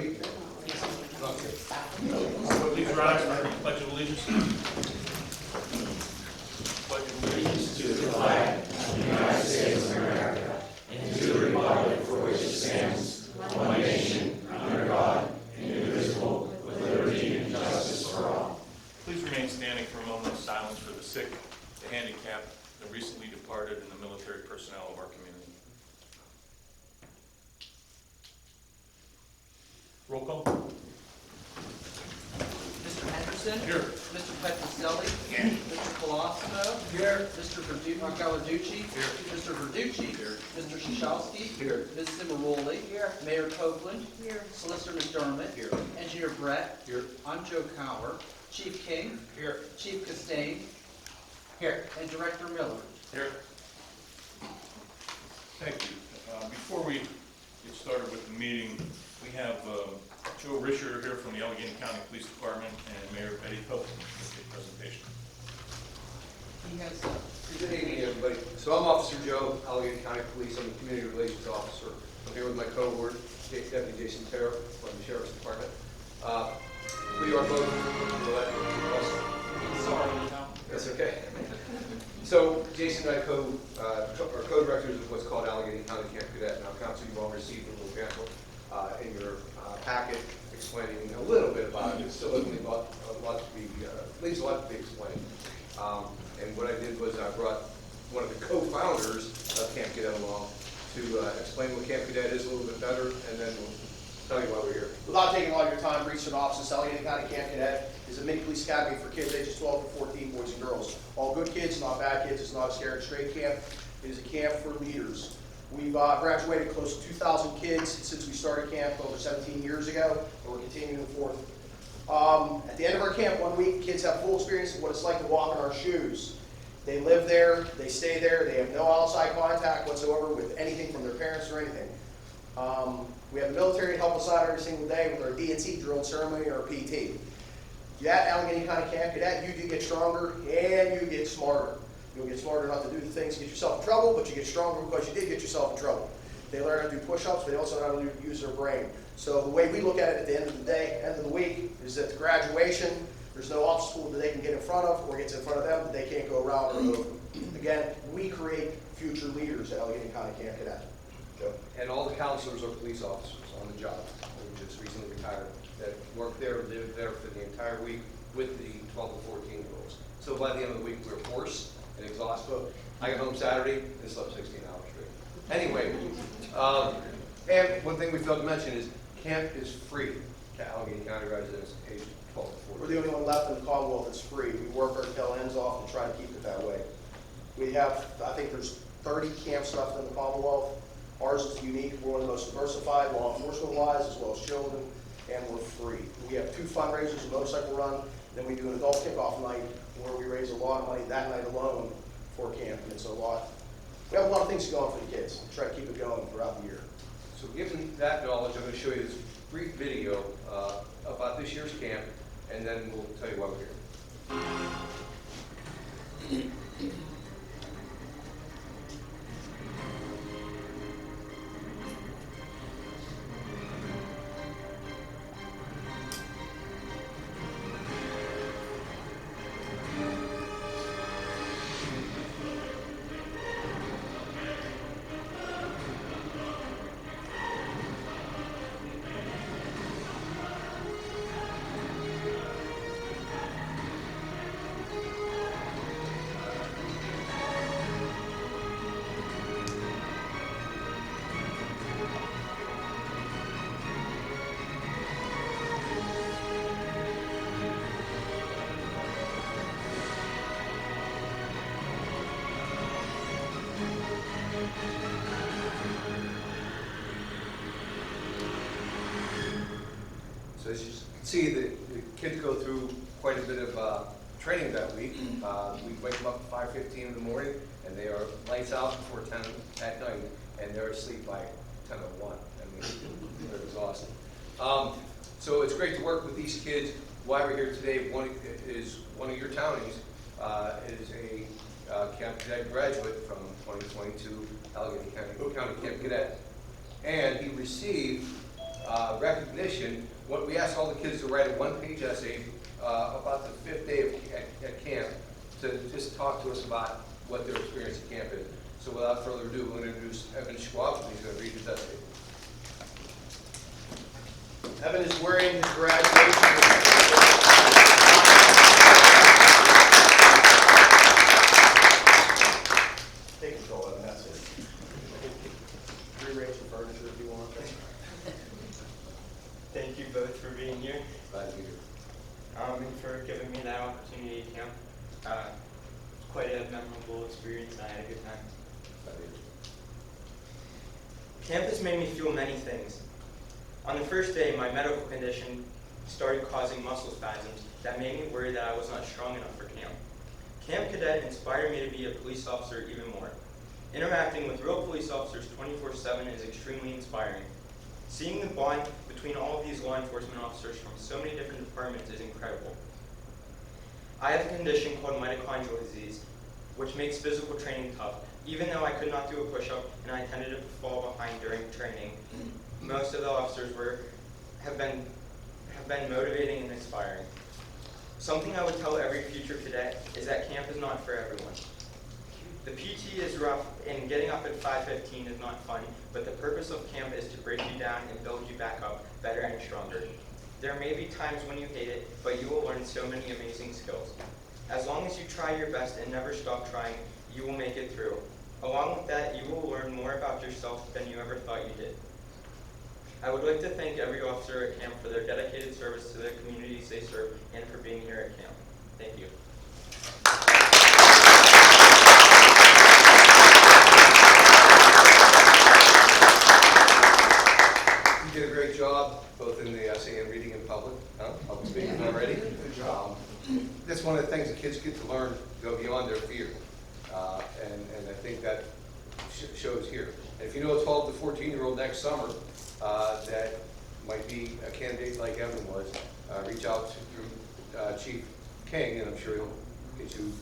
week. Please rise for the Pledge of Allegiance. Pledge of Allegiance To the flag of the United States of America and to the republic for which it stands, one nation, under God, indivisible, with liberty and justice for all. Please remain standing for a moment of silence for the sick, the handicapped, the recently departed, and the military personnel of our community. Roll call. Mr. Henderson? Here. Mr. Petroselli? Here. Mr. Colosimo? Here. Mr. Gallarducci? Here. Mr. Verducci? Here. Mr. Shashowski? Here. Ms. Cimaroli? Here. Mayor Copeland? Here. Solicitor McDermott? Here. Engineer Brett? Here. I'm Joe Cower. Chief King? Here. Chief Costain? Here. And Director Miller? Here. Thank you. Before we get started with the meeting, we have Joe Risher here from the Allegheny County Police Department and Mayor Betty Pope with the presentation. He has, Good evening, everybody. So I'm Officer Joe, Allegheny County Police. I'm the Community Relations Officer. I'm here with my cohort, Deputy Jason Terra from the Sheriff's Department. We are both. sorry, Tom. That's okay. So Jason and I are co-directors of what's called Allegheny County Camp Cadet. Now, Council, you've all received a little pamphlet in your packet explaining a little bit about it. It still doesn't leave a lot to be leaves a lot to be explained. And what I did was I brought one of the co-founders of Camp Cadet along to explain what Camp Cadet is a little bit better, and then we'll tell you why we're here. Without taking a lot of your time, brief synopsis, Allegheny County Camp Cadet is a mini police academy for kids ages 12 to 14, boys and girls. All good kids, not bad kids. It's not a scared straight camp. It is a camp for leaders. We've graduated close to 2,000 kids since we started camp over 17 years ago, and we're continuing forth. At the end of our camp one week, kids have full experience of what it's like to walk in our shoes. They live there, they stay there, they have no outside contact whatsoever with anything from their parents or anything. We have the military to help us out every single day with our D&C, drill and ceremony, or PT. At Allegheny County Camp Cadet, you do get stronger and you get smarter. You'll get smarter not to do the things to get yourself in trouble, but you get stronger because you did get yourself in trouble. They learn how to do push-ups, but they also know how to use their brain. So the way we look at it at the end of the day, end of the week, is that the graduation, there's no obstacle that they can get in front of or gets in front of them that they can't go around or over. Again, we create future leaders at Allegheny County Camp Cadet. Joe? And all the counselors are police officers on the job, who just recently retired, that work there, live there for the entire week with the 12 to 14-year-olds. So by the end of the week, we're hoarse and exhausted. I got home Saturday and slept 16 hours straight. Anyway, and one thing we failed to mention is camp is free to Allegheny County residents aged 12 to 14. We're the only one left in the Commonwealth that's free. We work our tail ends off and try to keep it that way. We have, I think there's 30 camps left in the Commonwealth. Ours is unique. We're one of the most diversified, law enforcement-wise, as well as children, and we're free. We have 2 fundraisers, a motorcycle run, then we do an adult kickoff night where we raise a lot of money that night alone for camp. And it's a lot. We have a lot of things going for the kids. We try to keep it going throughout the year. So given that knowledge, I'm going to show you this brief video about this year's camp, and then we'll tell you why we're here. So as you can see, the kids go through quite a bit of training that week. We wake them up at 5:15 in the morning, and they are lights out before 10 at night, and they're asleep by 10:01. I mean, they're exhausted. So it's great to work with these kids. Why we're here today is one of your townies is a Camp Cadet graduate from 2022 Allegheny County Camp Cadet, and he received recognition, what we asked all the kids to write a one-page essay about the 5th day at camp to just talk to us about what their experience at camp is. So without further ado, we're going to introduce Evan Schwab, and he's going to read his essay. Evan is wearing his graduation. Take control, Evan, that's it. Rearrange the furniture if you want. Thank you both for being here, Glad to be here. and for giving me that opportunity to camp. It's quite a memorable experience, and I had a good time. Glad to be here. Camp has made me feel many things. On the first day, my medical condition started causing muscle spasms that made me worry that I was not strong enough for camp. Camp Cadet inspired me to be a police officer even more. Interacting with real police officers 24/7 is extremely inspiring. Seeing the bond between all of these law enforcement officers from so many different departments is incredible. I have a condition called mitochondrial disease, which makes physical training tough. Even though I could not do a push-up and I tended to fall behind during training, most of the officers have been motivating and inspiring. Something I would tell every future cadet is that camp is not for everyone. The PT is rough, and getting up at 5:15 is not fun, but the purpose of camp is to break you down and build you back up better and stronger. There may be times when you hate it, but you will learn so many amazing skills. As long as you try your best and never stop trying, you will make it through. Along with that, you will learn more about yourself than you ever thought you did. I would like to thank every officer at camp for their dedicated service to the communities they serve and for being here at camp. Thank you. You did a great job, both in the essay and reading in public. Public speaking already. Good job. That's one of the things that kids get to learn, go beyond their fear. And I think that shows here. And if you know a 12 to 14-year-old next summer that might be a candidate like Evan was, reach out to Chief King, and I'm sure he'll get you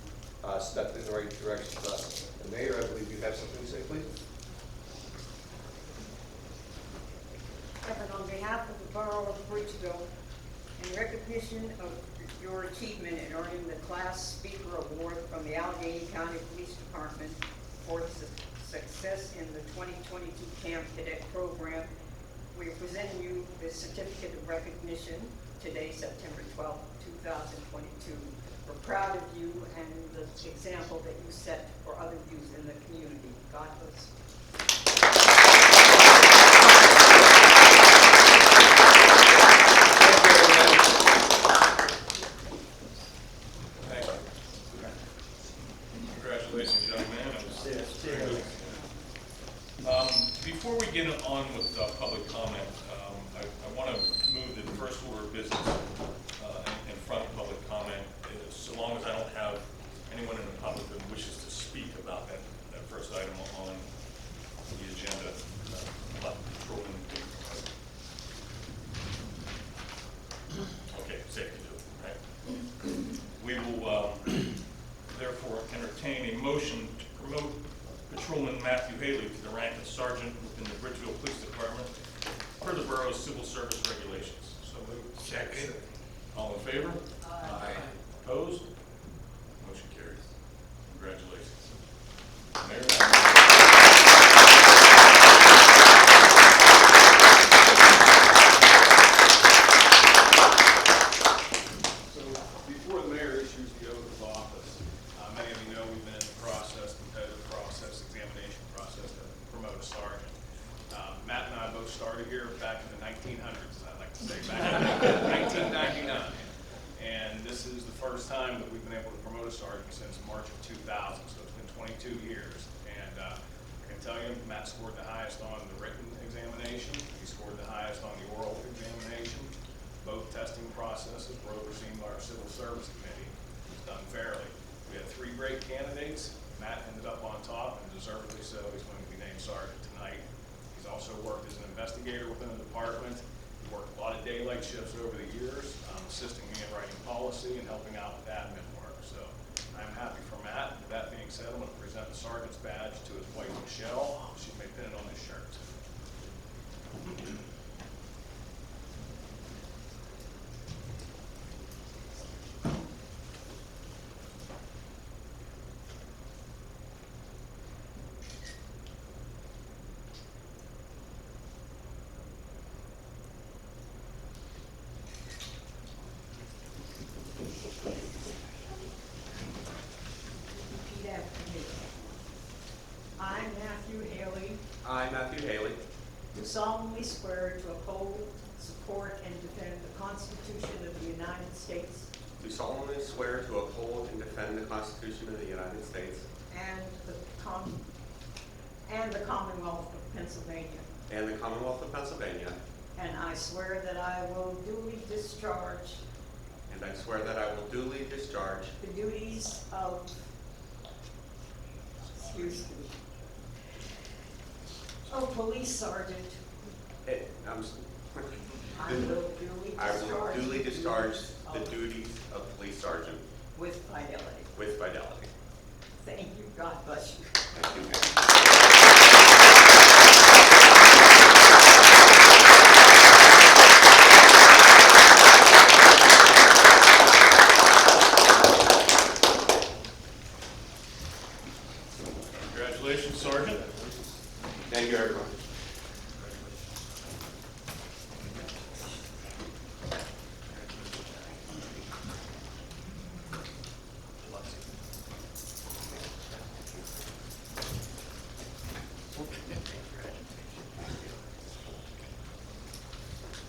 stepped in the right direction. The Mayor, I believe you have something to say, please. Evan, on behalf of the Borough of Bridgeville, in recognition of your achievement in earning the Class Speaker Award from the Allegheny County Police Department for success in the 2022 Camp Cadet Program, we are presenting you this certificate of recognition today, September 12, 2022. We're proud of you and the example that you set for other youth in the community. God bless. Thank you. Congratulations, young man. It was very good. Before we get on with public comment, I want to move to the first order of business in front of public comment, so long as I don't have anyone in the public that wishes to speak about that first item on the agenda. Let Patrolman do. Okay, safe to do it, right? We will therefore entertain a motion to promote Patrolman Matthew Haley to the rank of sergeant within the Bridgeville Police Department per the borough's civil service regulations. So moved. Second. All in favor? Aye. Opposed? Motion carries. Congratulations. Mayor? So before the mayor issues the oath of office, many of you know we've been in the process, competitive process, examination process to promote a sergeant. Matt and I both started here back in the 1900s, as I like to say, back in 1999. And this is the first time that we've been able to promote a sergeant since March of 2000, so it's been 22 years. And I can tell you, Matt scored the highest on the written examination. He scored the highest on the oral examination. Both testing processes were overseen by our Civil Service Committee. It was done fairly. We had 3 great candidates. Matt ended up on top, and deservedly so. He's going to be named sergeant tonight. He's also worked as an investigator within the department. He worked a lot of daylight shifts over the years, assisting me in writing policy and helping out with admin work. So I'm happy for Matt. With that being said, I'm going to present the sergeant's badge to his wife, Michelle. She may pin it on his shirt. Haley, do solemnly swear to uphold, support, and defend the Constitution of the United States do solemnly swear to uphold and defend the Constitution of the United States and the Commonwealth of Pennsylvania. and the Commonwealth of Pennsylvania, And I swear that I will duly discharge and I swear that I will duly discharge the duties of, excuse me, of police sergeant. it. I will duly I will discharge duly the discharge duties the of- duties of police sergeant with fidelity. with fidelity. Thank you. God bless you. Thank you, ma'am. Congratulations, Sergeant. Thank you, everyone.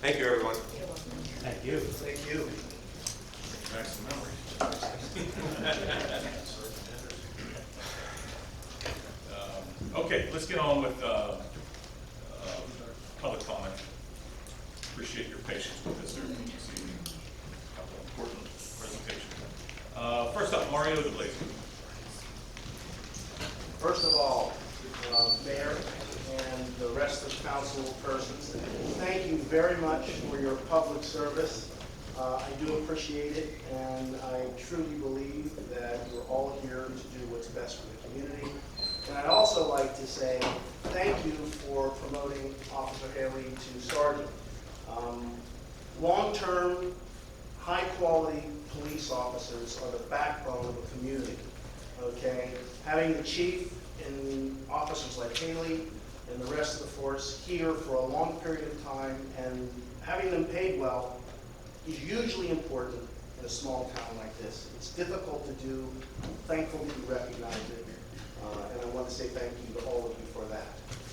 Thank you, everyone. Thank you. Thank you. Back some memories. Okay, let's get on with public comment. Appreciate your patience with us there this evening. A couple of important presentations. First up, Mario De Blasi. First of all, Mayor and the rest of council persons, thank you very much for your public service. I do appreciate it, and I truly believe that you're all here to do what's best for the community. And I'd also like to say thank you for promoting Officer Haley to sergeant. Long-term, high-quality police officers are the backbone of a community, okay? Having the chief and officers like Haley and the rest of the force here for a long period of time and having them paid well is hugely important in a small town like this. It's difficult to do. I'm thankful that you recognize it, and I want to say thank you to all of you for that.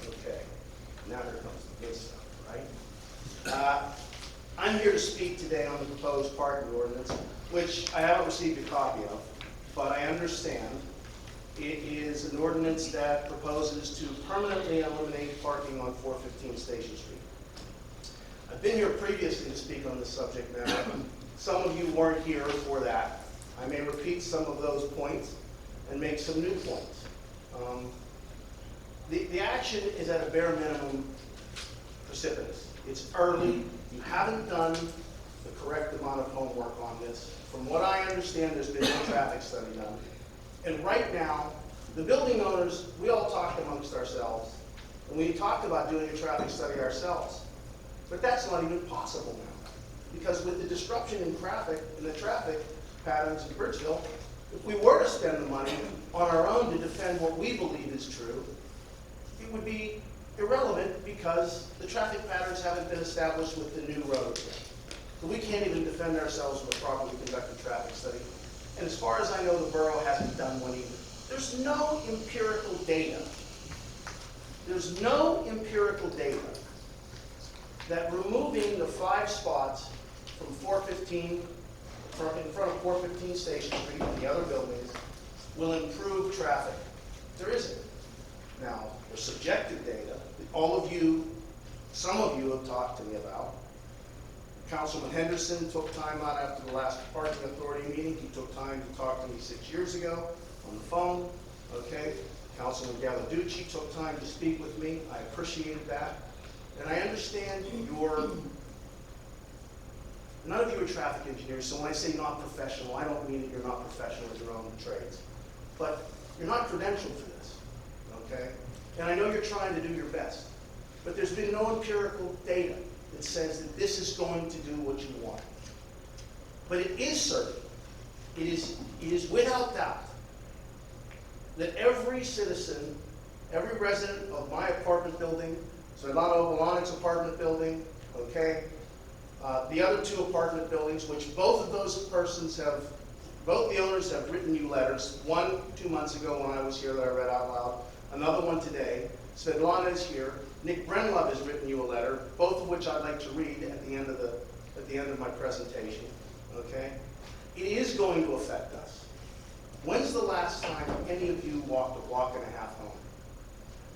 Okay, now here comes the good stuff, right? I'm here to speak today on the proposed parking ordinance, which I haven't received a copy of, but I understand it is an ordinance that proposes to permanently eliminate parking on 415 Station Street. I've been here previously to speak on this subject matter. Some of you weren't here for that. I may repeat some of those points and make some new points. The action is at a bare minimum precipitous. It's early. You haven't done the correct amount of homework on this. From what I understand, there's been no traffic study done. And right now, the building owners, we all talked amongst ourselves, and we talked about doing a traffic study ourselves. But that's not even possible now. Because with the disruption in traffic and the traffic patterns in Bridgeville, if we were to spend the money on our own to defend what we believe is true, it would be irrelevant because the traffic patterns haven't been established with the new roads yet. So we can't even defend ourselves with a properly conducted traffic study. And as far as I know, the borough hasn't done one either. There's no empirical data. There's no empirical data that removing the 5 spots from 415, in front of 415 Station Street and the other buildings will improve traffic. There isn't. Now, there's subjective data that all of you, some of you have talked to me about. Councilman Henderson took time out after the last parking authority meeting. He took time to talk to me 6 years ago on the phone, okay? Councilman Gallarducci took time to speak with me. I appreciated that. And I understand none of you are traffic engineers, so when I say not professional, I don't mean that you're not professional in your own trades. But you're not credentialed for this, okay? And I know you're trying to do your best. But there's been no empirical data that says that this is going to do what you want. But it is certain, it is without doubt, that every citizen, every resident of my apartment building, Solano Bolanic's apartment building, okay, the other 2 apartment buildings, which both of those persons have, both the owners have written you letters, one 2 months ago when I was here that I read out loud, another one today. Svetlana is here. Nick Brenlove has written you a letter, both of which I'd like to read at the end of my presentation, okay? It is going to affect us. When's the last time any of you walked a block and a half home?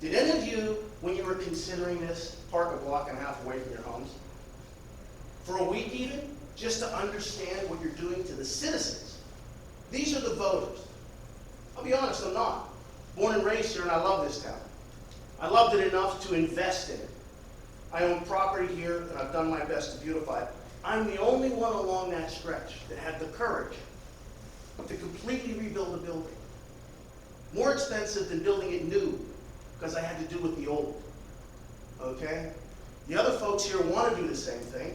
Did any of you, when you were considering this, park a block and a half away from your homes? For a week even, just to understand what you're doing to the citizens. These are the voters. I'll be honest, I'm not. Born and raised here, and I love this town. I loved it enough to invest in it. I own property here, and I've done my best to beautify it. I'm the only one along that stretch that had the courage to completely rebuild a building. More expensive than building it new, because I had to do with the old. Okay? The other folks here want to do the same thing,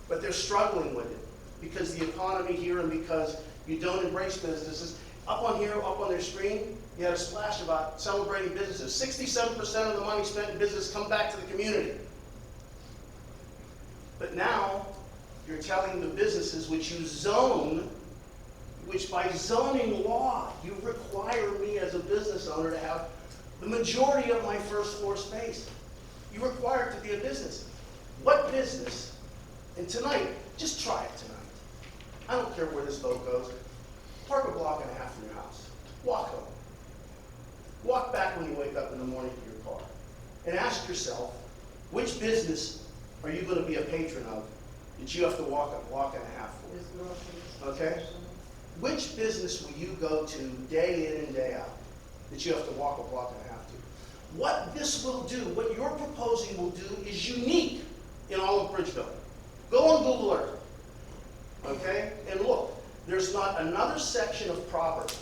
but they're struggling with it because the economy here and because you don't embrace businesses. Up on here, up on their screen, you had a splash about celebrating businesses. 67% of the money spent in business come back to the community. But now, you're telling the businesses which you zone, which by zoning law, you require me as a business owner to have the majority of my first floor space. You require it to be a business. What business, and tonight, just try it tonight. I don't care where this vote goes. Park a block and a half from your house. Walk home. Walk back when you wake up in the morning to your car. And ask yourself, which business are you going to be a patron of that you have to walk a block and a half for? Okay? Which business will you go to day in and day out that you have to walk a block and a half to? What this will do, what you're proposing will do, is unique in all of Bridgeville. Go on Google Earth, okay? And look, there's not another section of property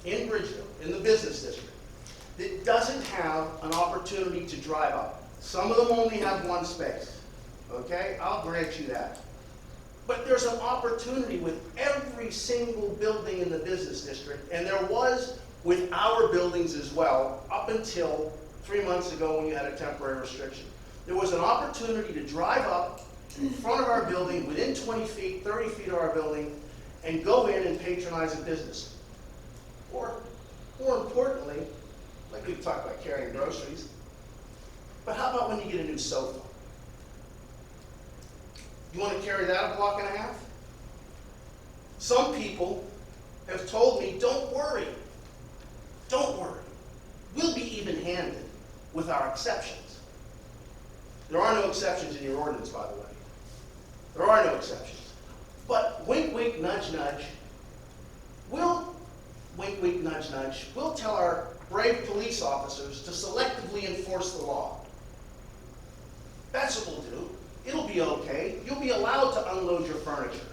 in Bridgeville, in the business district, that doesn't have an opportunity to drive up. Some of them only have one space, okay? I'll grant you that. But there's an opportunity with every single building in the business district, and there was with our buildings as well, up until 3 months ago when you had a temporary restriction. There was an opportunity to drive up in front of our building, within 20 feet, 30 feet of our building, and go in and patronize a business. Or, more importantly, like we've talked about carrying groceries, but how about when you get a new sofa? You want to carry that a block and a half? Some people have told me, don't worry. Don't worry. We'll be even-handed with our exceptions. There are no exceptions in your ordinance, by the way. There are no exceptions. But wink, wink, nudge, nudge. We'll tell our brave police officers to selectively enforce the law. That's what we'll do. It'll be okay. You'll be allowed to unload your furniture.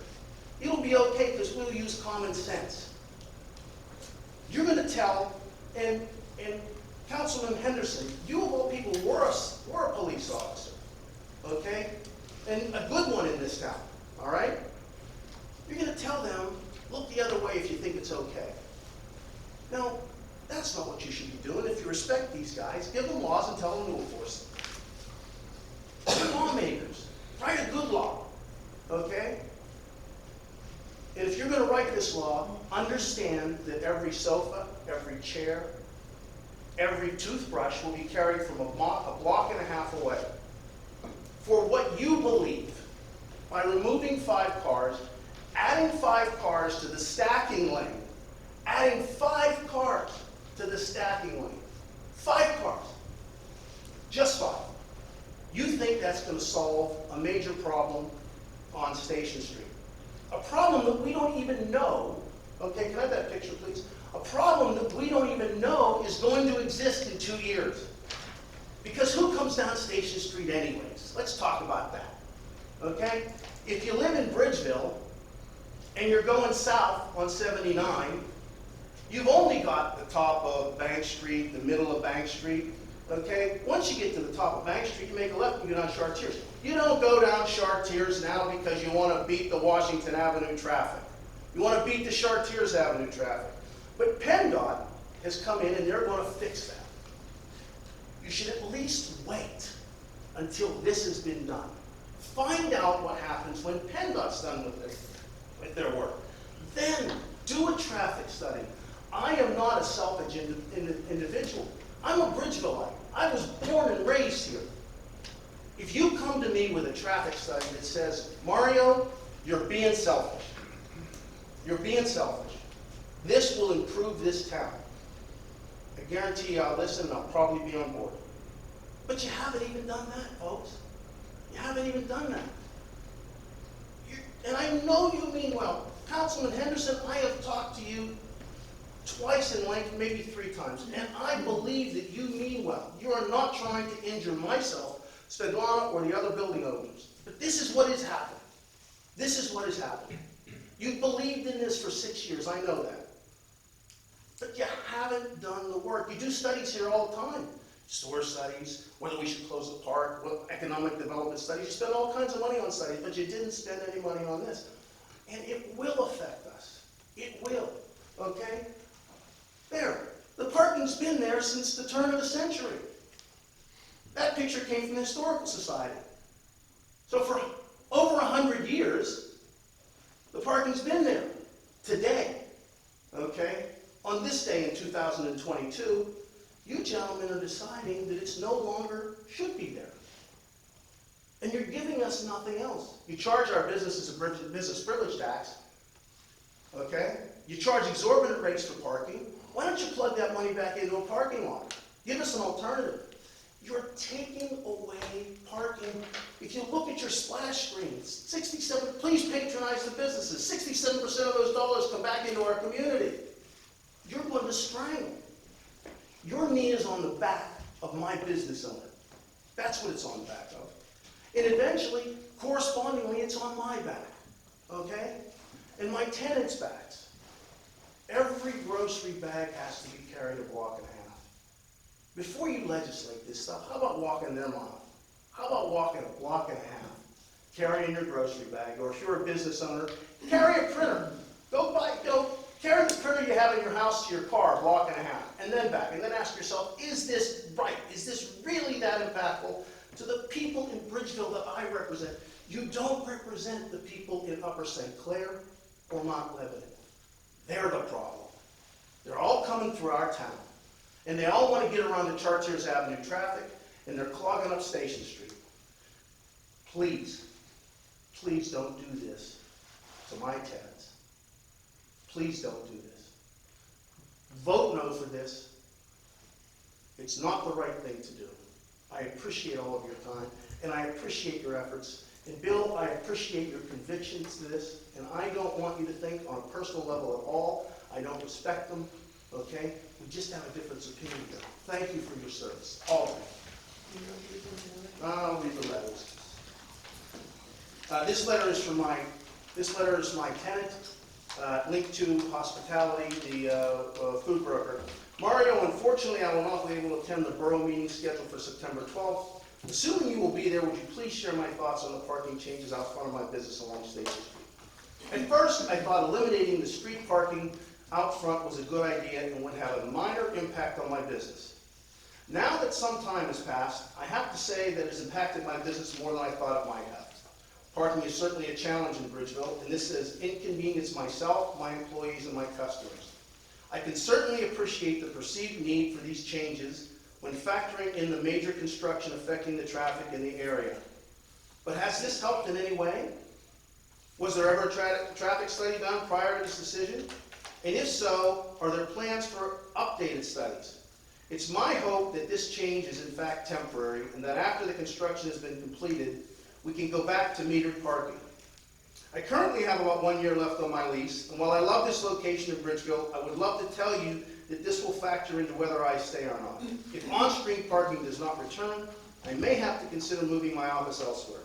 It'll be okay because we'll use common sense. You're going to tell, and Councilman Henderson, you of all people were a police officer, okay? And a good one in this town, all right? You're going to tell them, look the other way if you think it's okay. Now, that's not what you should be doing. If you respect these guys, give them laws and tell them to enforce them. They're lawmakers. Write a good law, okay? And if you're going to write this law, understand that every sofa, every chair, every toothbrush will be carried from a block and a half away. For what you believe, by removing 5 cars, adding 5 cars to the stacking lane, adding 5 cars to the stacking lane, 5 cars, just 5. You think that's going to solve a major problem on Station Street. A problem that we don't even know, okay, can I have that picture, please? A problem that we don't even know is going to exist in 2 years. Because who comes down Station Street anyways? Let's talk about that, okay? If you live in Bridgeville and you're going south on 79, you've only got the top of Bank Street, the middle of Bank Street, okay? Once you get to the top of Bank Street, you make a left and you go down Chartiers. You don't go down Chartiers now because you want to beat the Washington Avenue traffic. You want to beat the Chartiers Avenue traffic. But PennDOT has come in and they're going to fix that. You should at least wait until this has been done. Find out what happens when PennDOT's done with their work. Then do a traffic study. I am not a selfish individual. I'm a Bridgevilleite. I was born and raised here. If you come to me with a traffic study that says, Mario, you're being selfish. You're being selfish. This will improve this town. I guarantee you I'll listen and I'll probably be on board. But you haven't even done that, folks. You haven't even done that. And I know you mean well. Councilman Henderson, I have talked to you twice in length, maybe 3 times, and I believe that you mean well. You are not trying to injure myself, Svetlana, or the other building owners. But this is what has happened. This is what has happened. You've believed in this for 6 years, I know that. But you haven't done the work. You do studies here all the time. Store studies, whether we should close the park, what economic development studies. You spend all kinds of money on studies, but you didn't spend any money on this. And it will affect us. It will, okay? There, the parking's been there since the turn of the century. That picture came from the Historical Society. So for over 100 years, the parking's been there. Today, okay? On this day in 2022, you gentlemen are deciding that it's no longer should be there. And you're giving us nothing else. You charge our businesses a business privilege tax, okay? You charge exorbitant rates for parking. Why don't you plug that money back into a parking lot? Give us an alternative. You're taking away parking. If you look at your splash screens, 67, please patronize the businesses. 67% of those dollars come back into our community. You're going to strangle. Your knee is on the back of my business owner. That's what it's on the back of. And eventually, correspondingly, it's on my back, okay? And my tenants' backs. Every grocery bag has to be carried a block and a half. Before you legislate this stuff, how about walking them off? How about walking a block and a half, carrying your grocery bag, or if you're a business owner, carry a printer. Go buy, carry the printer you have in your house to your car, a block and a half, and then back. And then ask yourself, is this right? Is this really that impactful to the people in Bridgeville that I represent? You don't represent the people in Upper St. Clair or Mount Lebanon. They're the problem. They're all coming through our town. And they all want to get around the Chartiers Avenue traffic, and they're clogging up Station Street. Please, please don't do this to my tenants. Please don't do this. Vote no for this. It's not the right thing to do. I appreciate all of your time, and I appreciate your efforts. And Bill, I appreciate your convictions to this, and I don't want you to think on a personal level at all. I don't respect them, okay? We just have a difference of opinion here. Thank you for your service, all of you. I'll read the letters. This letter is my tenant, linked to Hospitality, the food broker. Mario, unfortunately, I will not be able to attend the borough meeting scheduled for September 12th. Assuming you will be there, would you please share my thoughts on the parking changes out front of my business along Station Street? At first, I thought eliminating the street parking out front was a good idea and would have a minor impact on my business. Now that some time has passed, I have to say that it has impacted my business more than I thought it might have. Parking is certainly a challenge in Bridgeville, and this has inconvenienced myself, my employees, and my customers. I can certainly appreciate the perceived need for these changes when factoring in the major construction affecting the traffic in the area. But has this helped in any way? Was there ever a traffic study done prior to this decision? And if so, are there plans for updated studies? It's my hope that this change is in fact temporary and that after the construction has been completed, we can go back to metered parking. I currently have about 1 year left on my lease, and while I love this location in Bridgeville, I would love to tell you that this will factor into whether I stay or not. If on-street parking does not return, I may have to consider moving my office elsewhere.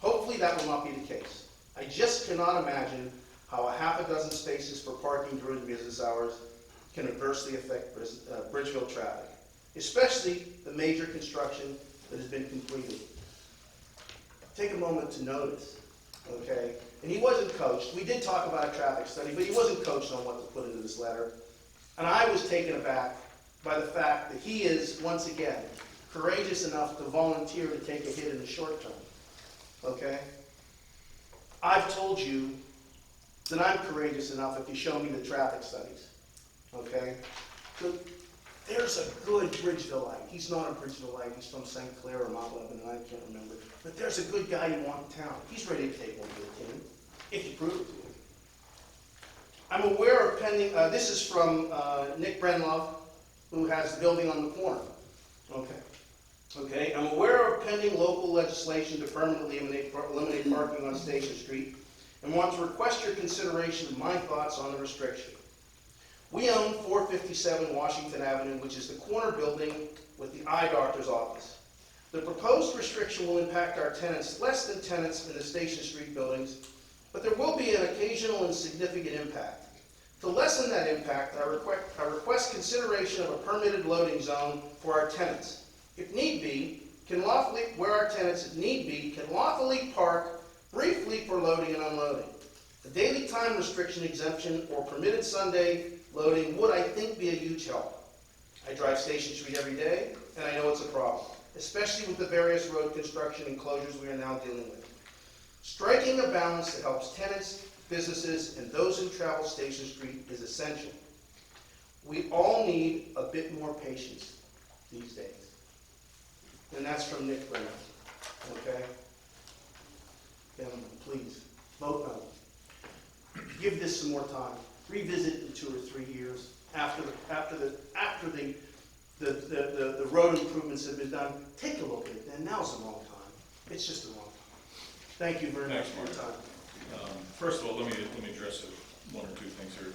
Hopefully that will not be the case. I just cannot imagine how a half a dozen spaces for parking during business hours can adversely affect Bridgeville traffic, especially the major construction that has been completed. Take a moment to notice, okay? And he wasn't coached. We did talk about a traffic study, but he wasn't coached on what to put into this letter. And I was taken aback by the fact that he is, once again, courageous enough to volunteer to take a hit in the short term, okay? I've told you that I'm courageous enough if you show me the traffic studies, okay? So There's a good Bridgevilleite. He's not a Bridgevilleite. He's from St. Clair or Mount Lebanon. I can't remember. But there's a good guy you want in town. He's ready to take over the team, if you prove it to him. I'm aware of pending, this is from Nick Brenlove, who has the building on the corner. Okay, I'm aware of pending local legislation to permanently eliminate parking on Station Street and want to request your consideration of my thoughts on the restriction. We own 457 Washington Avenue, which is the corner building with the eye doctor's office. The proposed restriction will impact our tenants less than tenants in the Station Street buildings, but there will be an occasional and significant impact. To lessen that impact, I request consideration of a permitted loading zone for our tenants. If need be, where our tenants, if need be, can lawfully park briefly for loading and unloading. A daily time restriction exemption or permitted Sunday loading would, I think, be a huge help. I drive Station Street every day, and I know it's a problem, especially with the various road construction and closures we are now dealing with. Striking a balance that helps tenants, businesses, and those who travel Station Street is essential. We all need a bit more patience these days. And that's from Nick Brennan. Okay? Gentlemen, please, vote no. Give this some more time. Revisit it in 2 or 3 years after the road improvements have been done. Take a look at it then. Now's the wrong time. It's just the wrong time. Thank you very much for your time. First of all, let me address one or two things here.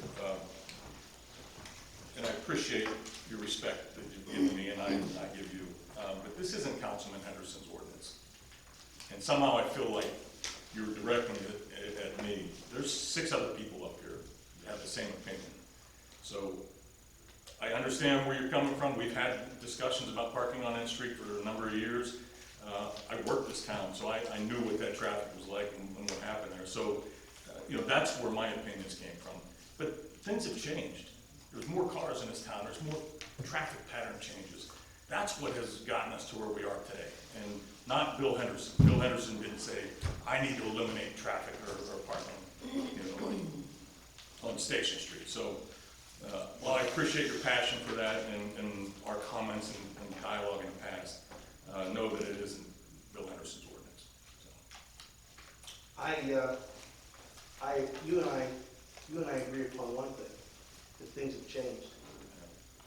And I appreciate your respect that you've given me and I give you. But this isn't Councilman Henderson's ordinance. And somehow I feel like you're directing it at me. There's 6 other people up here who have the same opinion. So I understand where you're coming from. We've had discussions about parking on N Street for a number of years. I worked this town, so I knew what that traffic was like and what happened there. So, that's where my opinions came from. But things have changed. There's more cars in this town. There's more traffic pattern changes. That's what has gotten us to where we are today, and not Bill Henderson. Bill Henderson didn't say, I need to eliminate traffic or parking on Station Street. So, while I appreciate your passion for that and our comments and dialogue in the past, know that it isn't Bill Henderson's ordinance. So. You and I agree upon one thing, that things have changed.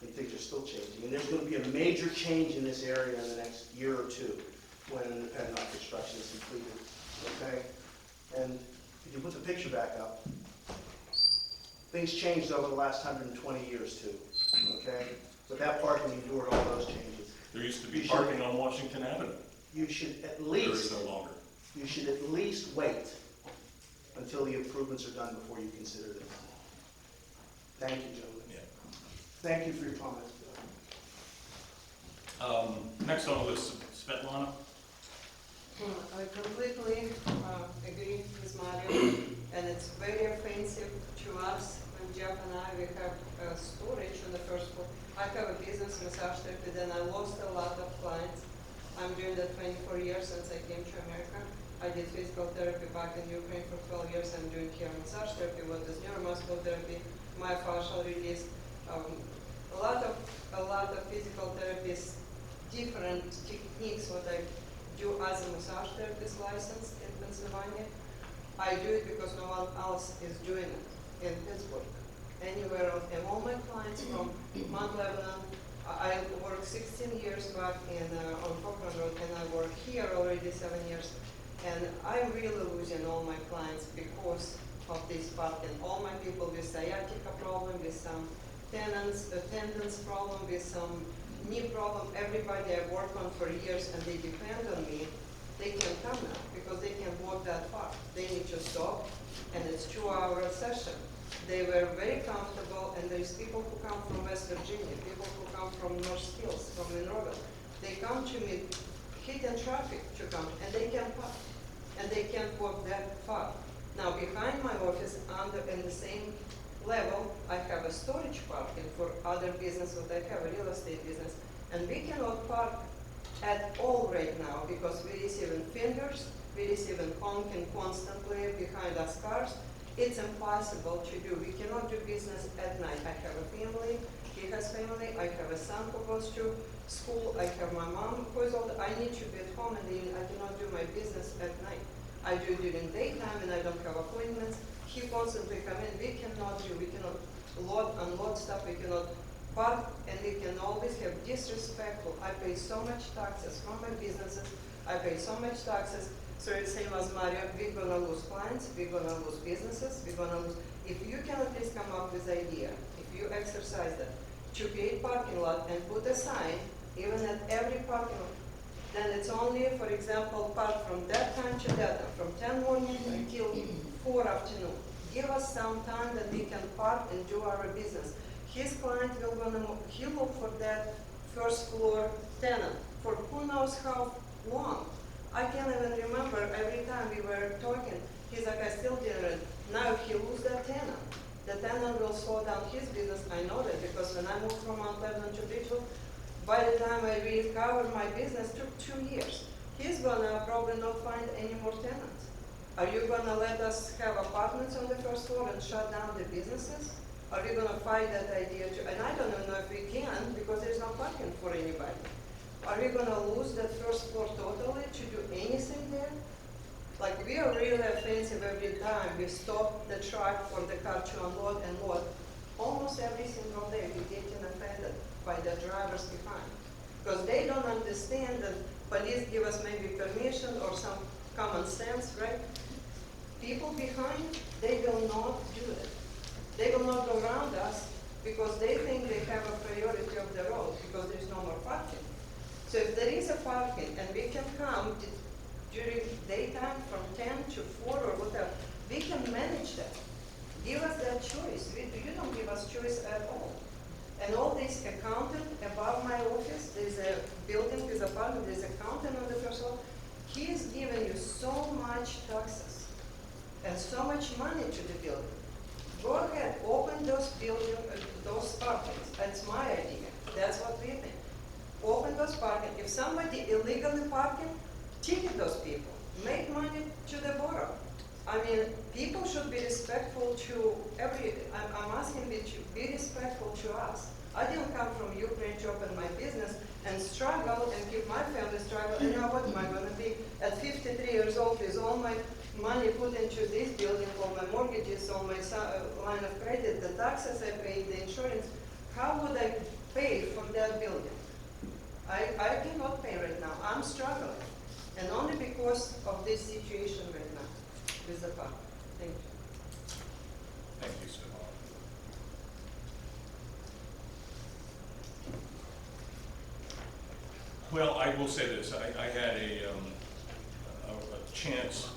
And things are still changing. And there's going to be a major change in this area in the next year or two when independent construction is completed. Okay? And if you put the picture back up, things changed over the last 120 years too. Okay? But that parking endured all those changes. There used to be parking on Washington Avenue. You should at least. There is no longer. You should at least wait until the improvements are done before you consider this. Thank you, gentlemen. Yeah. Thank you for your comments. Next on the list, Svetlana. I completely agree with Mario, and it's very offensive to us when Jeff and I, we have storage on the first floor. I have a business, massage therapy, then I lost a lot of clients. I'm doing that 24 years since I came to America. I did physical therapy back in Ukraine for 12 years. I'm doing here massage therapy, what is neuromuscular therapy, myofascial release. A lot of physical therapies, different techniques what I do as a massage therapist licensed in Pennsylvania. I do it because no one else is doing it in Pittsburgh. Anywhere else. And all my clients from Mount Lebanon, I worked 16 years back on Cochrane Road, and I work here already 7 years. And I'm really losing all my clients because of this parking. All my people with sciatica problem, with some attendance problem, with some knee problem, everybody I work on for years and they depend on me, they can come now because they can walk that far. They need to stop, and it's 2-hour session. They were very comfortable, and there's people who come from West Virginia, people who come from North Hills, from Monroeville. They come to me, hitting traffic to come, and they can park, and they can't walk that far. Now, behind my office, in the same level, I have a storage parking for other businesses. I have a real estate business, and we cannot park at all right now because we're receiving fingers, we're receiving honking constantly behind us cars. It's impossible to do. We cannot do business at night. I have a family. She has family. I have a son who goes to school. I have my mom who is old. I need to be at home, and then I cannot do my business at night. I do it during daytime, and I don't have appointments. He constantly come in. We cannot unload stuff. We cannot park, and we can always have disrespectful. I pay so much taxes from my businesses. I pay so much taxes. So it's same as Mario. We're gonna lose clients. We're gonna lose businesses. We're gonna lose. If you can at least come up with idea, if you exercise that, to create parking lot and put a sign, even at every parking lot, then it's only, for example, park from that time to that time, from 10 morning until 4 afternoon. Give us some time that we can park and do our business. His client he'll look for that first floor tenant for who knows how long. I can't even remember every time we were talking, he's like, I still didn't rent. Now if he lose that tenant, the tenant will slow down his business. I know that because when I moved from Mount Lebanon to Bridgeville, by the time I recovered my business, took 2 years. He's gonna probably not find any more tenants. Are you gonna let us have apartments on the first floor and shut down the businesses? Are we gonna fight that idea too? And I don't even know if we can because there's no parking for anybody. Are we gonna lose that first floor totally to do anything there? Like we are really offensive every time we stop the truck or the car to unload and load. Almost every single day we getting offended by the drivers behind. Because they don't understand that police give us maybe permission or some common sense, right? People behind, they will not do it. They will not go around us because they think they have a priority of the road because there's no more parking. So if there is a parking and we can come during daytime from 10 to 4 or whatever, we can manage that. Give us that choice. You don't give us choice at all. And all this accountant above my office, there's a building with apartment, there's accountant on the first floor. He is giving you so much taxes and so much money to the building. Go ahead, open those those parkings. That's my idea. That's what we think. Open those parking. If somebody illegally parking, ticket those people. Make money to the borough. I mean, people should be respectful to I'm asking you to be respectful to us. I didn't come from Ukraine to open my business and struggle and keep my family struggle. And now what am I going to be at 53 years old with all my money put into this building, all my mortgages, all my line of credit, the taxes I paid, the insurance? How would I pay for that building? I cannot pay right now. I'm struggling. And only because of this situation right now with the park. Thank you. Thank you, Sue. Well, I will say this. I had a chance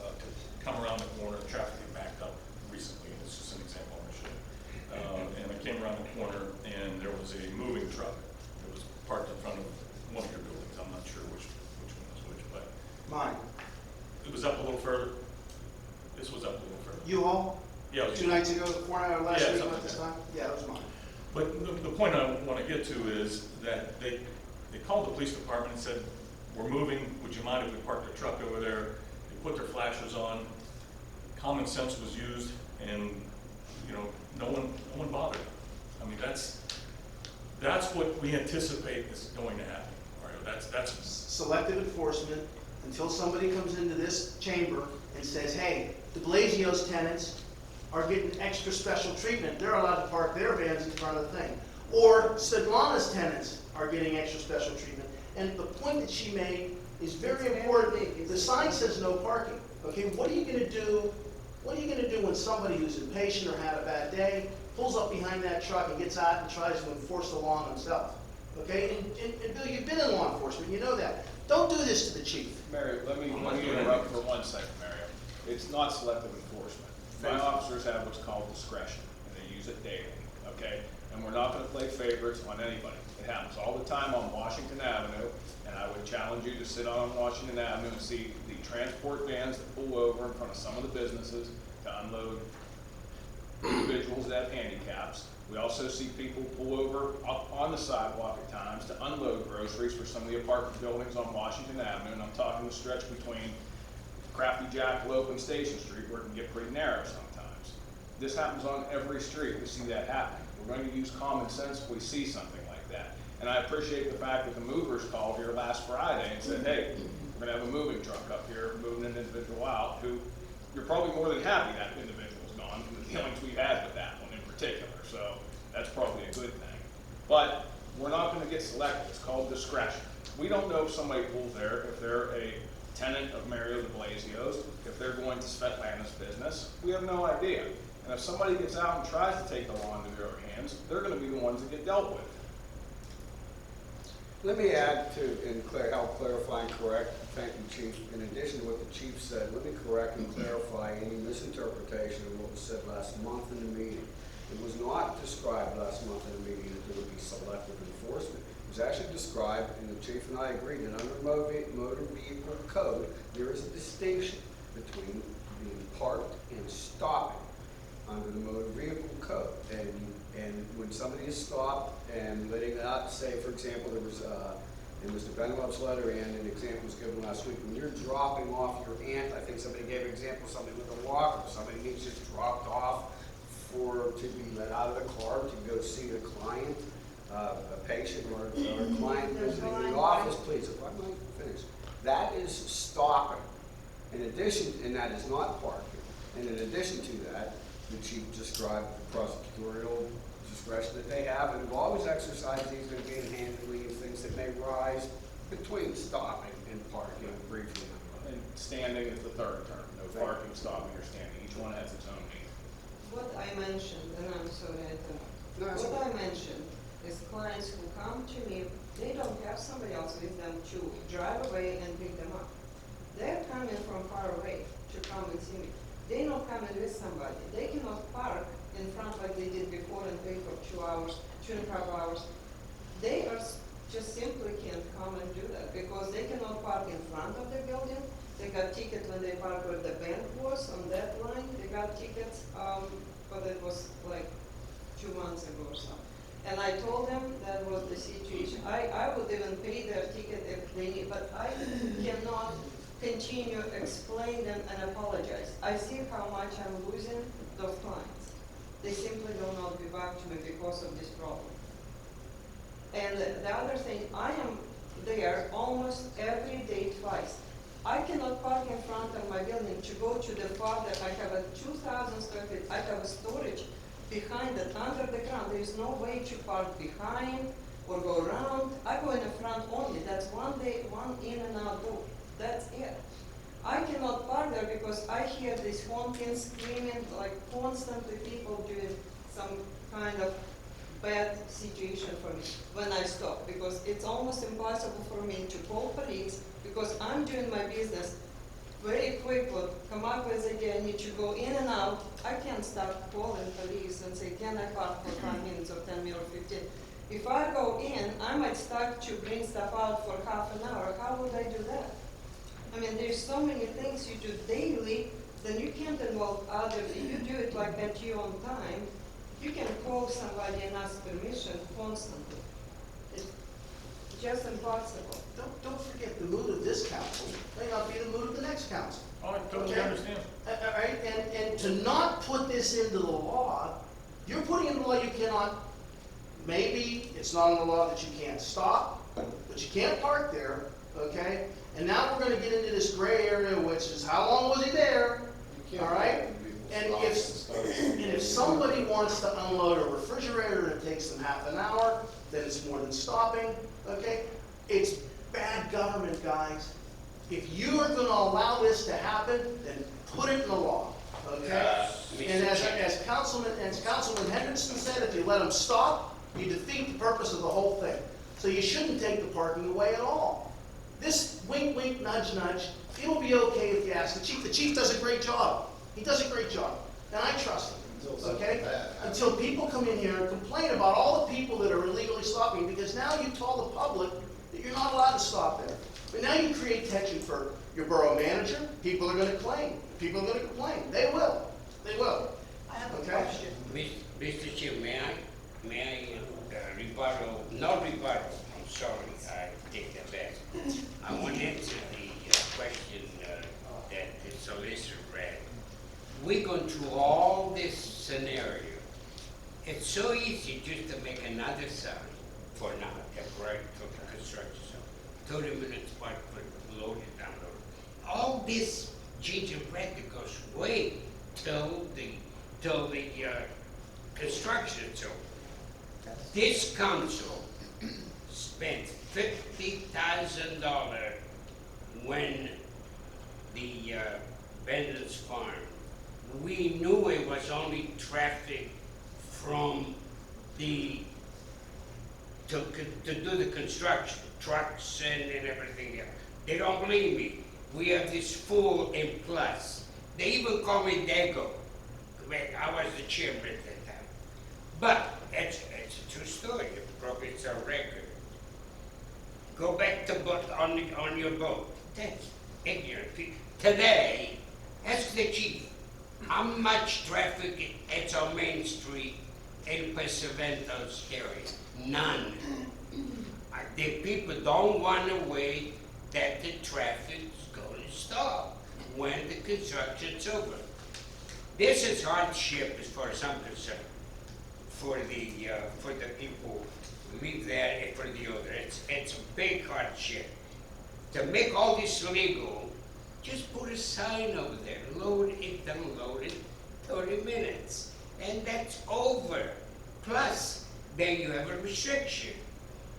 to come around the corner. Traffic had backed up recently, and it's just an example I'm going to show you. And I came around the corner, and there was a moving truck. It was parked in front of one of your buildings. I'm not sure which one was which, but Mine. it was up a little further. This was up a little further. You all? Yeah, it was 2 nights ago, 4 hours last Yeah, week something about this like time? Yeah, that was mine. But the point I want to get to is that they called the police department and said, we're moving, would you mind if we park the truck over there? They put their flashers on, common sense was used, and no one bothered. I mean, that's what we anticipate is going to happen. Mario. That's Selective enforcement until somebody comes into this chamber and says, hey, de Blasio's tenants are getting extra special treatment. They're allowed to park their vans in front of the thing. Or Svetlana's tenants are getting extra special treatment. And the point that she made is very important. The sign says no parking. Okay, what are you going to do? What are you going to do when somebody who's impatient or had a bad day pulls up behind that truck and gets out and tries to enforce the law on himself? Okay, and Bill, you've been in law enforcement. You know that. Don't do this to the chief. Mario, let me interrupt for 1 second, Mario. It's not selective enforcement. My officers have what's called discretion, and they use it daily, okay? And we're not gonna play favorites on anybody. It happens all the time on Washington Avenue, and I would challenge you to sit on Washington Avenue and see the transport vans that pull over in front of some of the businesses to unload individuals that have handicaps. We also see people pull over up on the sidewalk at times to unload groceries for some of the apartment buildings on Washington Avenue, and I'm talking the stretch between Crafty Jackalope and Station Street where it can get pretty narrow sometimes. This happens on every street. We see that happening. We're going to use common sense if we see something like that. And I appreciate the fact that the movers called here last Friday and said, hey, we're going to have a moving truck up here, moving an individual out, who you're probably more than happy that individual's gone from the dealings we've had with that one in particular. So that's probably a good thing. But we're not going to get selective. It's called discretion. We don't know if somebody pulls there, if they're a tenant of Mario de Blasio's, if they're going to Svetlana's business. We have no idea. And if somebody gets out and tries to take the law into their hands, they're going to be the ones that get dealt with. Let me add to, and help clarify and correct, thank you, Chief. In addition to what the Chief said, let me correct and clarify any misinterpretation of what was said last month in the meeting. It was not described last month in the meeting that there would be selective enforcement. It was actually described, and the Chief and I agreed, that under motor vehicle code, there is a distinction between being parked and stopping under the motor vehicle code. And when somebody is stopped and letting out, say, for example, there was, in Mr. Benolov's letter and an example was given last week, when you're dropping off your aunt, I think somebody gave an example, somebody with a walker, somebody needs just dropped off to be let out of the car to go see a client, a patient or a client visiting the office, please, if I might finish. That is stopping. In addition, and that is not parking. And in addition to that, the Chief described the prosecutorial discretion that they have, and have always exercised these in being handling things that may rise between stopping and parking briefly. And standing is the third term. No parking, stopping, or standing. Each one has its own meaning. What I mentioned, and I'm sorry I interrupted. No, What I mentioned is clients who come to me, they don't have somebody else with them to drive away and pick them up. They're coming from far away to come and see me. They're not coming with somebody. They cannot park in front like they did before and wait for 2 hours, 2.5 hours. They just simply can't come and do that because they cannot park in front of the building. They got tickets when they parked where the bank was on that line. They got tickets, but it was like 2 months ago or so. And I told them that was the situation. I would even pay their ticket if they need, but I cannot continue explain them and apologize. I see how much I'm losing those clients. They simply do not be back to me because of this problem. And the other thing, I am there almost every day twice. I cannot park in front of my building to go to the farther. I have a 2,000 square feet. I have a storage behind it, under the ground. There is no way to park behind or go around. I go in the front only. That's one in and out door. That's it. I cannot park there because I hear this honking, screaming, like constantly people doing some kind of bad situation for me when I stop, because it's almost impossible for me to call police because I'm doing my business very quickly, come up with the idea, I need to go in and out. I can't start calling police and say, can I park for 5 minutes or 10 minutes or 15? If I go in, I might start to bring stuff out for half an hour. How would I do that? I mean, there's so many things you do daily, then you can't involve others. If you do it like at your own time, you can call somebody and ask permission constantly. It's just impossible. Don't forget, the mood of this council may not be the mood of the next council. Oh, I totally Okay? understand. All right, and to not put this into the law, you're putting in the law you cannot, maybe it's not in the law that you can't stop, but you can't park there, okay? And now we're gonna get into this gray area, which is how long was he there, all right? And if somebody wants to unload a refrigerator and it takes them half an hour, then it's more than stopping, okay? It's bad government, guys. If you are gonna allow this to happen, then put it in the law, okay? And as Councilman Henderson said, if you let them stop, you defeat the purpose of the whole thing. So you shouldn't take the parking away at all. This wink, wink, nudge, nudge, it'll be okay if you ask the chief. The chief does a great job. He does a great job. And I trust him, okay? Until people come in here and complain about all the people that are illegally stopping, because now you told the public that you're not allowed to stop there. But now you create tension for your borough manager. People are gonna claim. People are gonna complain. They will. They will. I have a Okay. question. Mr. Chair, may I rebuttal, not rebuttal, I'm sorry, I take that back. I want to answer the question that the solicitor read. We've gone through all this scenario. It's so easy the sign for now, temporary for the construction zone. 30 minutes park for load it down road. All this gingerbread goes way till the construction zone. This council spent $50,000 when the Bennett's farm. We knew it was only traffic from to do the construction, trucks and everything else. They don't believe me. We have this full in plus. They even call me Dago. I was the chairman at that time. But it's a true story. Probably it's a record. Go back to boat on your boat. That's ignorant people. Today, ask the chief how much traffic it's on Main Street in Pasavento's area. None. The people don't want to wait that the traffic is going to stop when the construction's over. This is hardship as far as I'm concerned for the people who live there and for the other. It's a big hardship. To make all this legal, just put a sign over there, load it, unload it, 30 minutes, and that's over. Plus, then you have a restriction,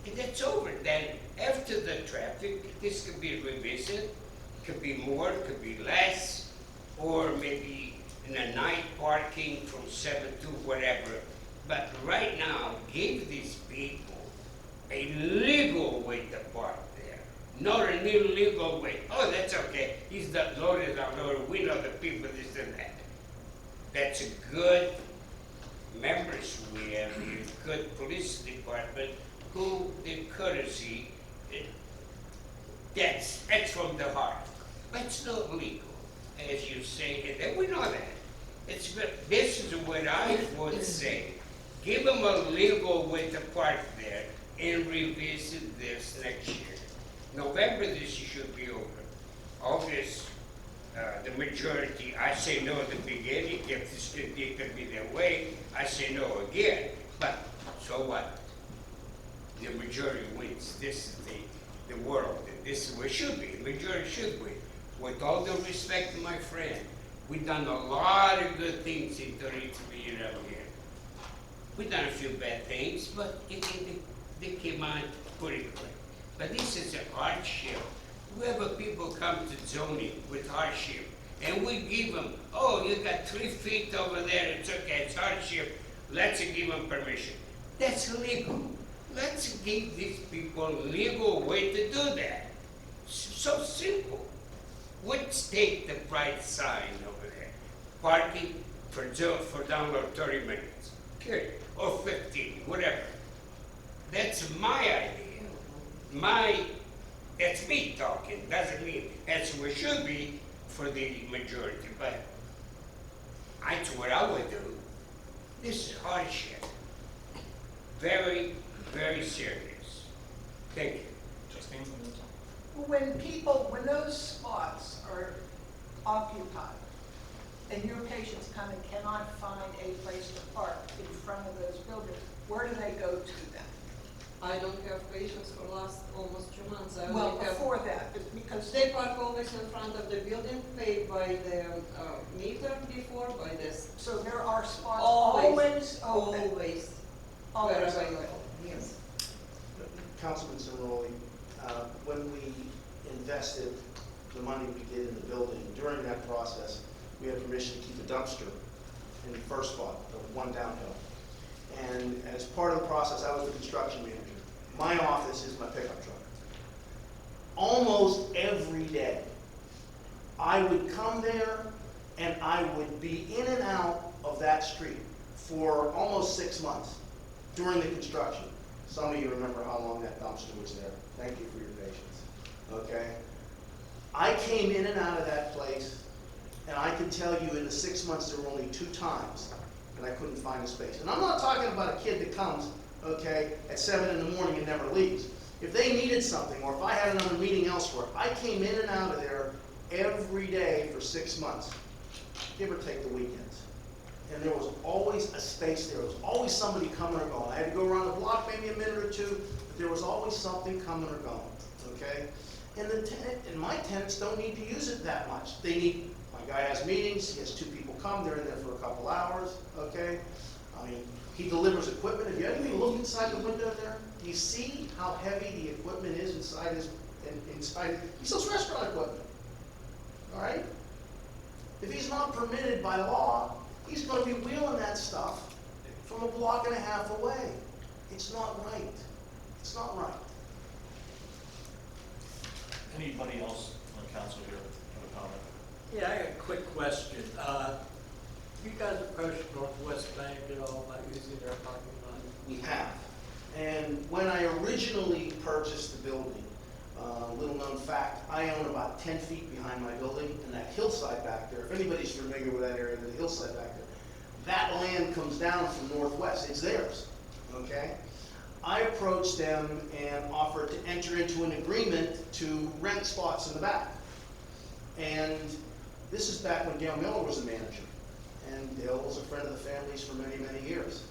and that's over. Then after the traffic, this could be revisited, could be more, could be less, or maybe in the night parking from 7 to whatever. But right now, give these people a legal way to park there, not an illegal way. Oh, that's okay. He's not loaded, unloaded. We know the people this and that. That's a good members we have here, good police department, who the courtesy, that's from the heart. But it's not legal, as you say, and we know that. It's good. This is what I would say. Give them a legal way to park there and revisit this next year. November, this should be over. August, the majority, I say no at the beginning. If this could be their way, I say no again. But so what? The majority wins. This is the world. This is what it should be. The majority should win. With all due respect to my friend, we've done a lot of good things in 33 years out here. We've done a few bad things, but they came out pretty quick. But this is a hardship. Whoever people come to zoning with hardship, and we give them, oh, you got 3 feet over there, it's okay, it's hardship, let's give them permission. That's illegal. Let's give these people a legal way to do that. So simple. Let's take the bright sign over there. Parking for download 30 minutes, period, or 15, whatever. That's my idea. That's me talking, doesn't mean that's what it should be for the majority, but that's what I would do. This is hardship. Very, very serious. Thank you. Justine? When those spots are occupied and your patients come and cannot find a place to park in front of those buildings, where do they go to then? I don't have patients for last almost 2 months. I Well, only have, before that, because they park always in front of the building, paid by the meter before, by this. so there are spots Always, always open. always, Always where open. available, yes. Councilman Zimmeroli, when we invested the money we did in the building, during that process, we had permission to keep a dumpster in the first spot, the one downhill. And as part of the process, I was the construction manager. My office is my pickup truck. Almost every day, I would come there and I would be in and out of that street for almost 6 months during the construction. Some of you remember how long that dumpster was there. Thank you for your patience. Okay? I came in and out of that place, and I can tell you in the 6 months there were only 2 times that I couldn't find a space. And I'm not talking about a kid that comes, okay, at 7 in the morning and never leaves. If they needed something, or if I had another meeting elsewhere, I came in and out of there every day for 6 months, give or take the weekends. and there was always a space there. There was always somebody coming or going. I had to go around the block maybe a minute or two, but there was always something coming or going, okay? And my tenants don't need to use it that much. They need, my guy has meetings, he has 2 people come, they're in there for a couple hours, okay? I mean, he delivers equipment. If you ever look inside the window there, do you see how heavy the equipment is inside he sells restaurant equipment, all right? If he's not permitted by law, he's gonna be wheeling that stuff from a block and a half away. It's not right. It's not right. Anybody else on council here have a comment? Yeah, I got a quick question. You guys approached Northwest Bank at all about using their parking lot? We have. And when I originally purchased the building, little known fact, I own about 10 feet behind my building, and that hillside back there, if anybody's familiar with that area, the hillside back there, that land comes down from Northwest. It's theirs, okay? I approached them and offered to enter into an agreement to rent spots in the back. And this is back when Dale Miller was the manager. And Dale was a friend of the family's for many, many years.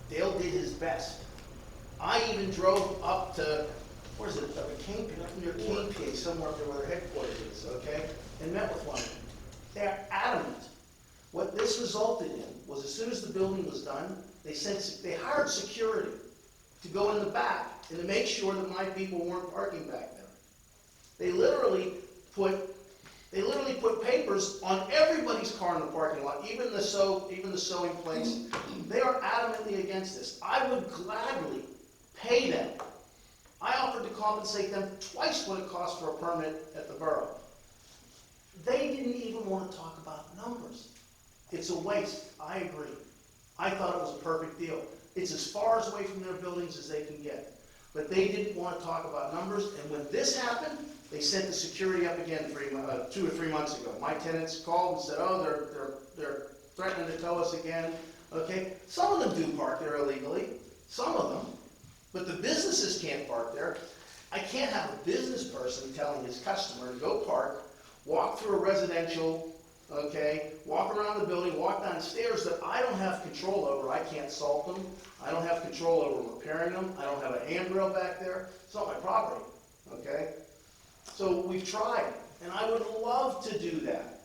Dale did his best. I even drove up to, where is it, up near Cane PA, somewhere up there where their headquarters is, okay? And met with one of them. They're adamant. What this resulted in was as soon as the building was done, they hired security to go in the back and to make sure that my people weren't parking back there. They literally put papers on everybody's car in the parking lot, even the sewing place. They are adamantly against this. I would gladly pay them. I offered to compensate them twice what it cost for a permit at the borough. They didn't even want to talk about numbers. It's a waste. I agree. I thought it was a perfect deal. It's as far away from their buildings as they can get. But they didn't want to talk about numbers, and when this happened, they sent the security up again 2 or 3 months ago. My tenants called and said, oh, they're threatening to tow us again. Okay, some of them do park there illegally, some of them, but the businesses can't park there. I can't have a business person telling his customer to go park, walk through a residential, okay, walk around the building, walk down stairs that I don't have control over. I can't salt them. I don't have control over repairing them. I don't have a handrail back there. It's not my property, okay? So we've tried, and I would love to do that.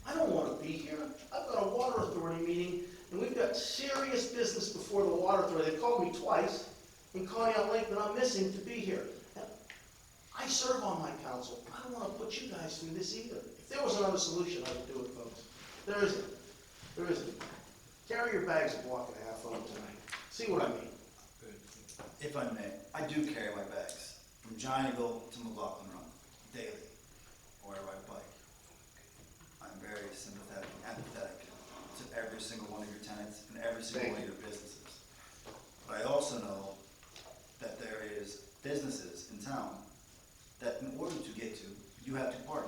I don't want to be here. I've got a water authority meeting, and we've got serious business before the water authority. They called me twice and calling out late that I'm missing to be here. And I serve on my council. I don't want to put you guys through this either. If there was another solution, I would do it, folks. There isn't. There isn't. Carry your bags a block and a half home tonight. See what I mean? If I may, I do carry my bags from Johnnyville to McLaughlin Run daily, or I ride a bike. I'm very sympathetic and empathetic to every single one of your tenants and every single one of your businesses. But I also know that there is businesses in town that in order to get to, you have to park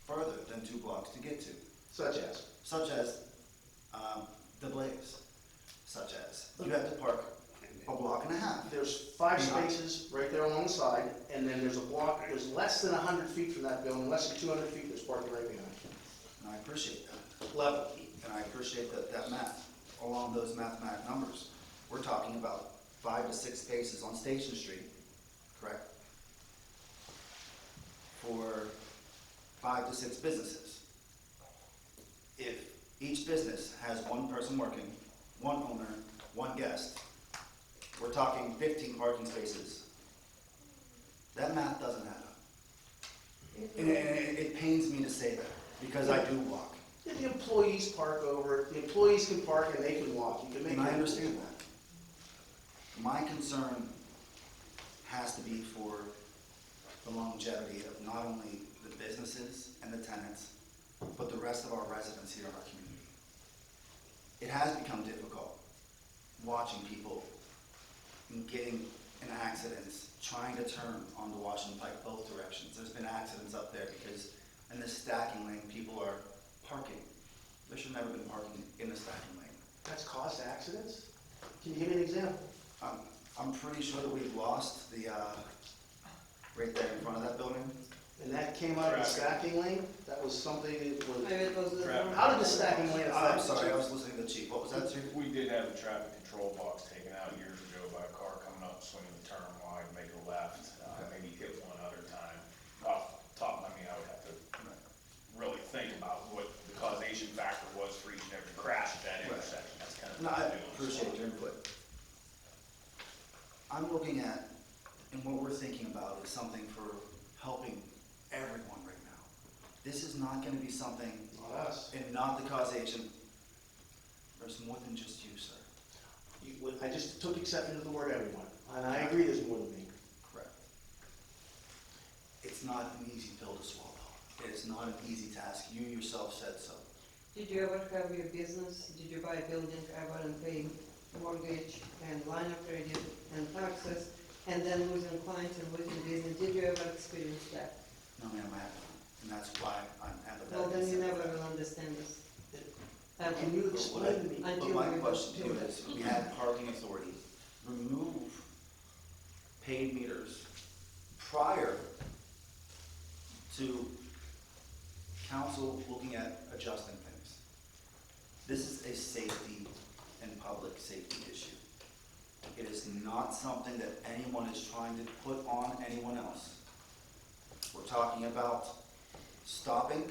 further than 2 blocks to get to. Such as? Such as the Blaze. Such as you have to park a block and a half. There's 5 spaces right there along the side, and then there's a block, there's less than 100 feet from that building, less than 200 feet, there's parking right behind it. And I appreciate that. Level. And I appreciate that math, along those mathematic numbers. We're talking about 5 to 6 spaces on Station Street, correct? For 5 to 6 businesses. If each business has 1 person working, 1 owner, 1 guest, we're talking 15 parking spaces. That math doesn't add up. And it pains me to say that, because I do walk. If the employees park over it, the employees can park and they can walk. You can make And I it. understand that. My concern has to be for the longevity of not only the businesses and the tenants, but the rest of our residents here in our community. It has become difficult watching people getting in accidents, trying to turn onto Washington Pike both directions. There's been accidents up there because in the stacking lane, people are parking. There should never been parking in the stacking lane. That's caused accidents? Can you give me an example? I'm pretty sure that we've lost the, right there in front of that building. And that came out of the stacking lane? That was something that was, Maybe it was the. Traffic. how did the stacking lane I'm affect the sorry, I chief? was listening to the chief. What was that, sir? We did have a traffic control box taken out years ago by a car coming up, swinging the turn wide, make a left, maybe hit one other time. Off the top, I mean, I would have to really think about what the causation factor was for each and every crash at that intersection. That's kind of. No, I what we're doing. appreciate your input. I'm looking at, and what we're thinking about is something for helping everyone right now. This is not gonna be something, Not us. and not the causation. There's more than just you, sir. I just took exception to the word everyone, and I agree there's more than me. Correct. It's not an easy pill to swallow. It is not an easy task. You yourself said so. Did you ever have your business? Did you buy a building ever and pay mortgage and line of credit and taxes, and then losing clients and losing business? Did you ever experience that? No, ma'am, I haven't. And that's why I'm empathetic. Well, then you and never sympathetic. will understand this. Can you explain to me? But Until my we question to do you it. is, we had parking authority remove paid meters prior to council looking at adjusting things. This is a safety and public safety issue. It is not something that anyone is trying to put on anyone else. We're talking about stopping,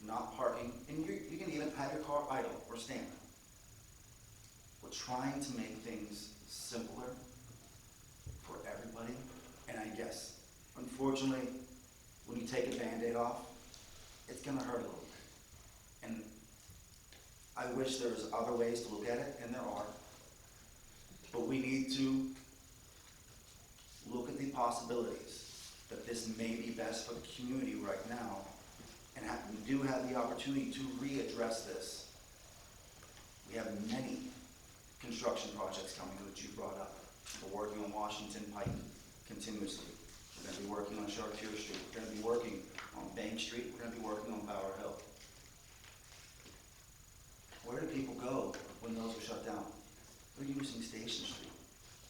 not parking, and you can even have your car idle or stand. We're trying to make things simpler for everybody, and I guess, unfortunately, when you take a Band-Aid off, it's gonna hurt a little bit. And I wish there was other ways to look at it, and there are. But we need to look at the possibilities that this may be best for the community right now, and we do have the opportunity to readdress this. We have many construction projects coming that you brought up. We're working on Washington Pike continuously. We're gonna be working on Chartier Street. We're gonna be working on Bank Street. We're gonna be working on Bower Hill. Where do people go when those are shut down? They're using Station Street.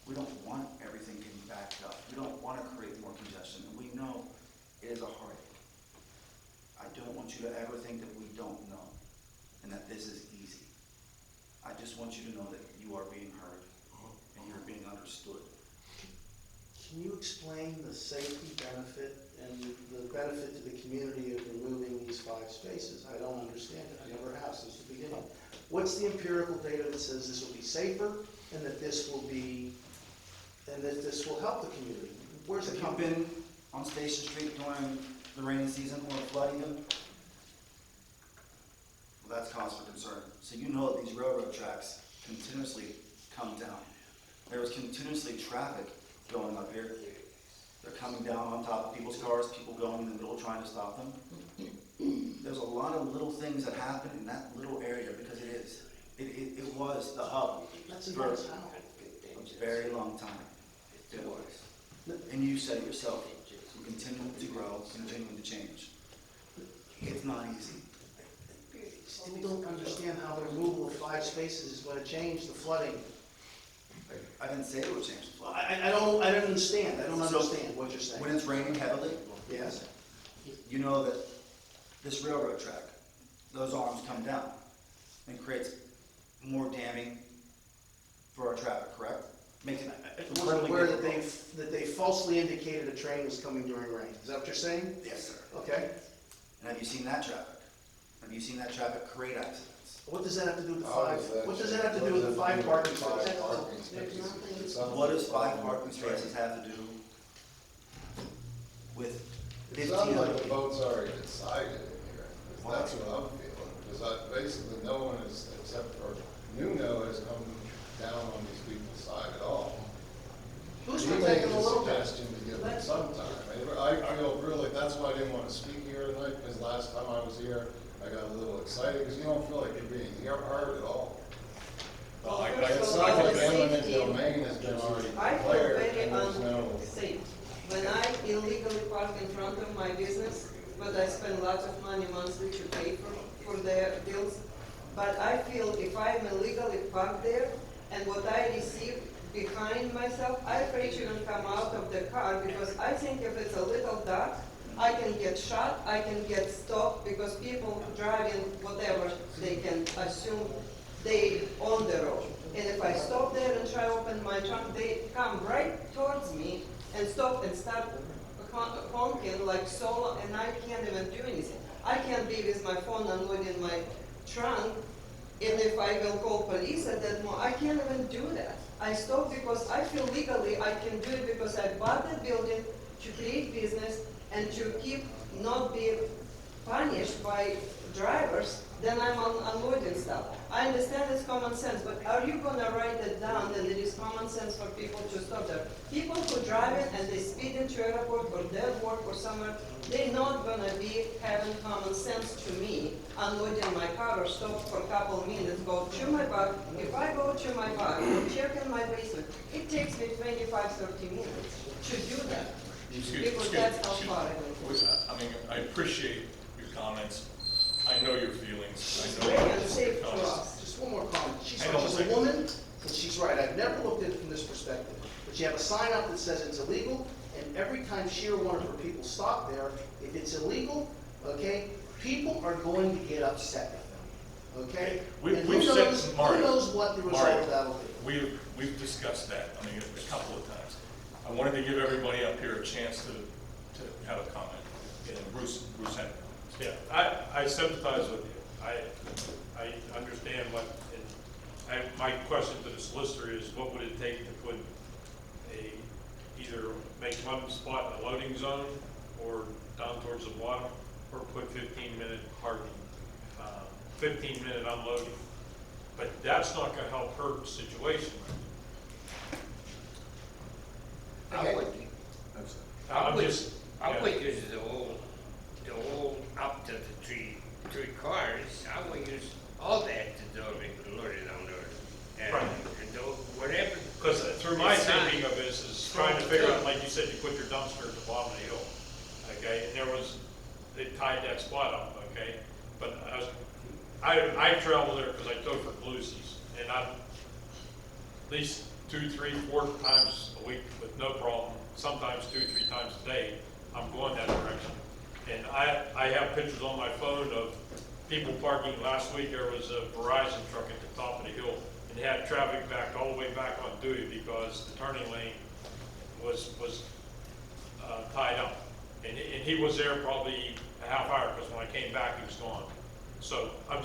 We don't want everything getting backed up. We don't want to create more congestion, and we know it is a heartache. I don't want you to ever think that we don't know, and that this is easy. I just want you to know that you are being heard, and you're being understood. Can you explain the safety benefit and the benefit to the community of removing these 5 spaces? I don't understand it. I never have since the beginning. What's the empirical data that says this will be safer and that this will be, and that this will help the community? Where's Have it you coming? been on Station Street during the rainy season or flood even? Well, that's cause for concern. So you know that these railroad tracks continuously come down. There was continuously traffic going up here. They're coming down on top of people's cars, people going in the middle trying to stop them. There's a lot of little things that happen in that little area because it was the hub That's a for nice house. a very long time. It was. And you said it yourself, we're continuing to grow, continuing to change. It's not easy. Still don't understand how the removal of 5 spaces is going to change the flooding. I didn't say it would change the flow. I don't understand. I don't So, understand what you're saying. When it's raining heavily, Yes. you know that this railroad track, those arms come down and creates more damming for our traffic, correct? Makes it I wasn't incredibly aware that difficult. they falsely indicated a train was coming during rain. Is that what you're saying? Yes, sir. Okay. And have you seen that traffic? Have you seen that traffic create accidents? What does that have to do with the How 5? does that What does that change? have to do with the 5 parking Five spaces? parking spaces. It's something- What does 5 parking spaces have to do with It 15 sounds other like the people? vote's already decided in here, 'cause that's what I'm feeling, because basically no one is, except for Nuno, has come down on these people's side at all. Who's He made protecting the the little guy? suggestion to give them some time. I feel really, that's why I didn't want to speak here tonight, because last time I was here, I got a little excited, because you don't feel like you're being heard at all. Well, Like, first it's of like all, a the eminent safety, domain has been already I feel declared, very and there's no. unsafe. When I illegally park in front of my business, but I spend lots of money monthly to pay for their bills, but I feel if I'm illegally parked there, and what I receive behind myself, I'm afraid to even come out of the car, because I think if it's a little dark, I can get shot, I can get stopped, because people driving whatever, they can assume they on the road. And if I stop there and try to open my trunk, they come right towards me and stop and start honking like so, and I can't even do anything. I can't be with my phone unloading my trunk, and if I will call police at that moment, I can't even do that. I stop because I feel legally I can do it because I bought the building to create business and to keep not be punished by drivers, then I'm unloading stuff. I understand it's common sense, but are you gonna write it down that it is common sense for people to stop there? People who drive it and they speed into airport or their work or somewhere, they're not gonna be having common sense to me, unloading my car or stop for a couple of minutes, go to my bag. If I go to my bag or check in my basement, it takes me 25, 30 minutes to do that. Because that's how far I live. I mean, I appreciate your comments. I know your feelings. It's I know very your unsafe for comments. us. Just one more comment. She's Hang on a a second. woman, and she's right. I've never looked at it from this perspective. But you have a sign up that says it's illegal, and every time she or one of her people stop there, if it's illegal, okay, people are going to get upset with them, okay? We- And we've who said- knows, Mario, who knows what the result Mario, of that'll be? We've discussed that, I mean, a couple of times. I wanted to give everybody up here a chance to have a comment. And Bruce had comments. Yeah, I sympathize with you. I understand what, my question to the solicitor is, what would it take to put either make one spot in a loading zone or down towards the bottom, or put 15-minute parking, 15-minute unloading? But that's not gonna help her situation. I would, I'm just, I yeah. would use the whole up to the three cars. I would use all that to do it, load it, unload it. And, Right. and do whatever. Because through my Decide. thinking of this is trying to figure out, like you said, you put your dumpster at the bottom of the hill, okay? And they tied that spot up, okay? But I travel there because I tow for Bluesies, and I'm at least 2, 3, 4 times a week with no problem, sometimes 2, 3 times a day, I'm going that direction. And I have pictures on my phone of people parking. Last week, there was a Verizon truck at the top of the hill, and they had traffic backed all the way back on Dewey because the turning lane was tied up. And he was there probably a half hour, because when I came back, he was gone. So I'm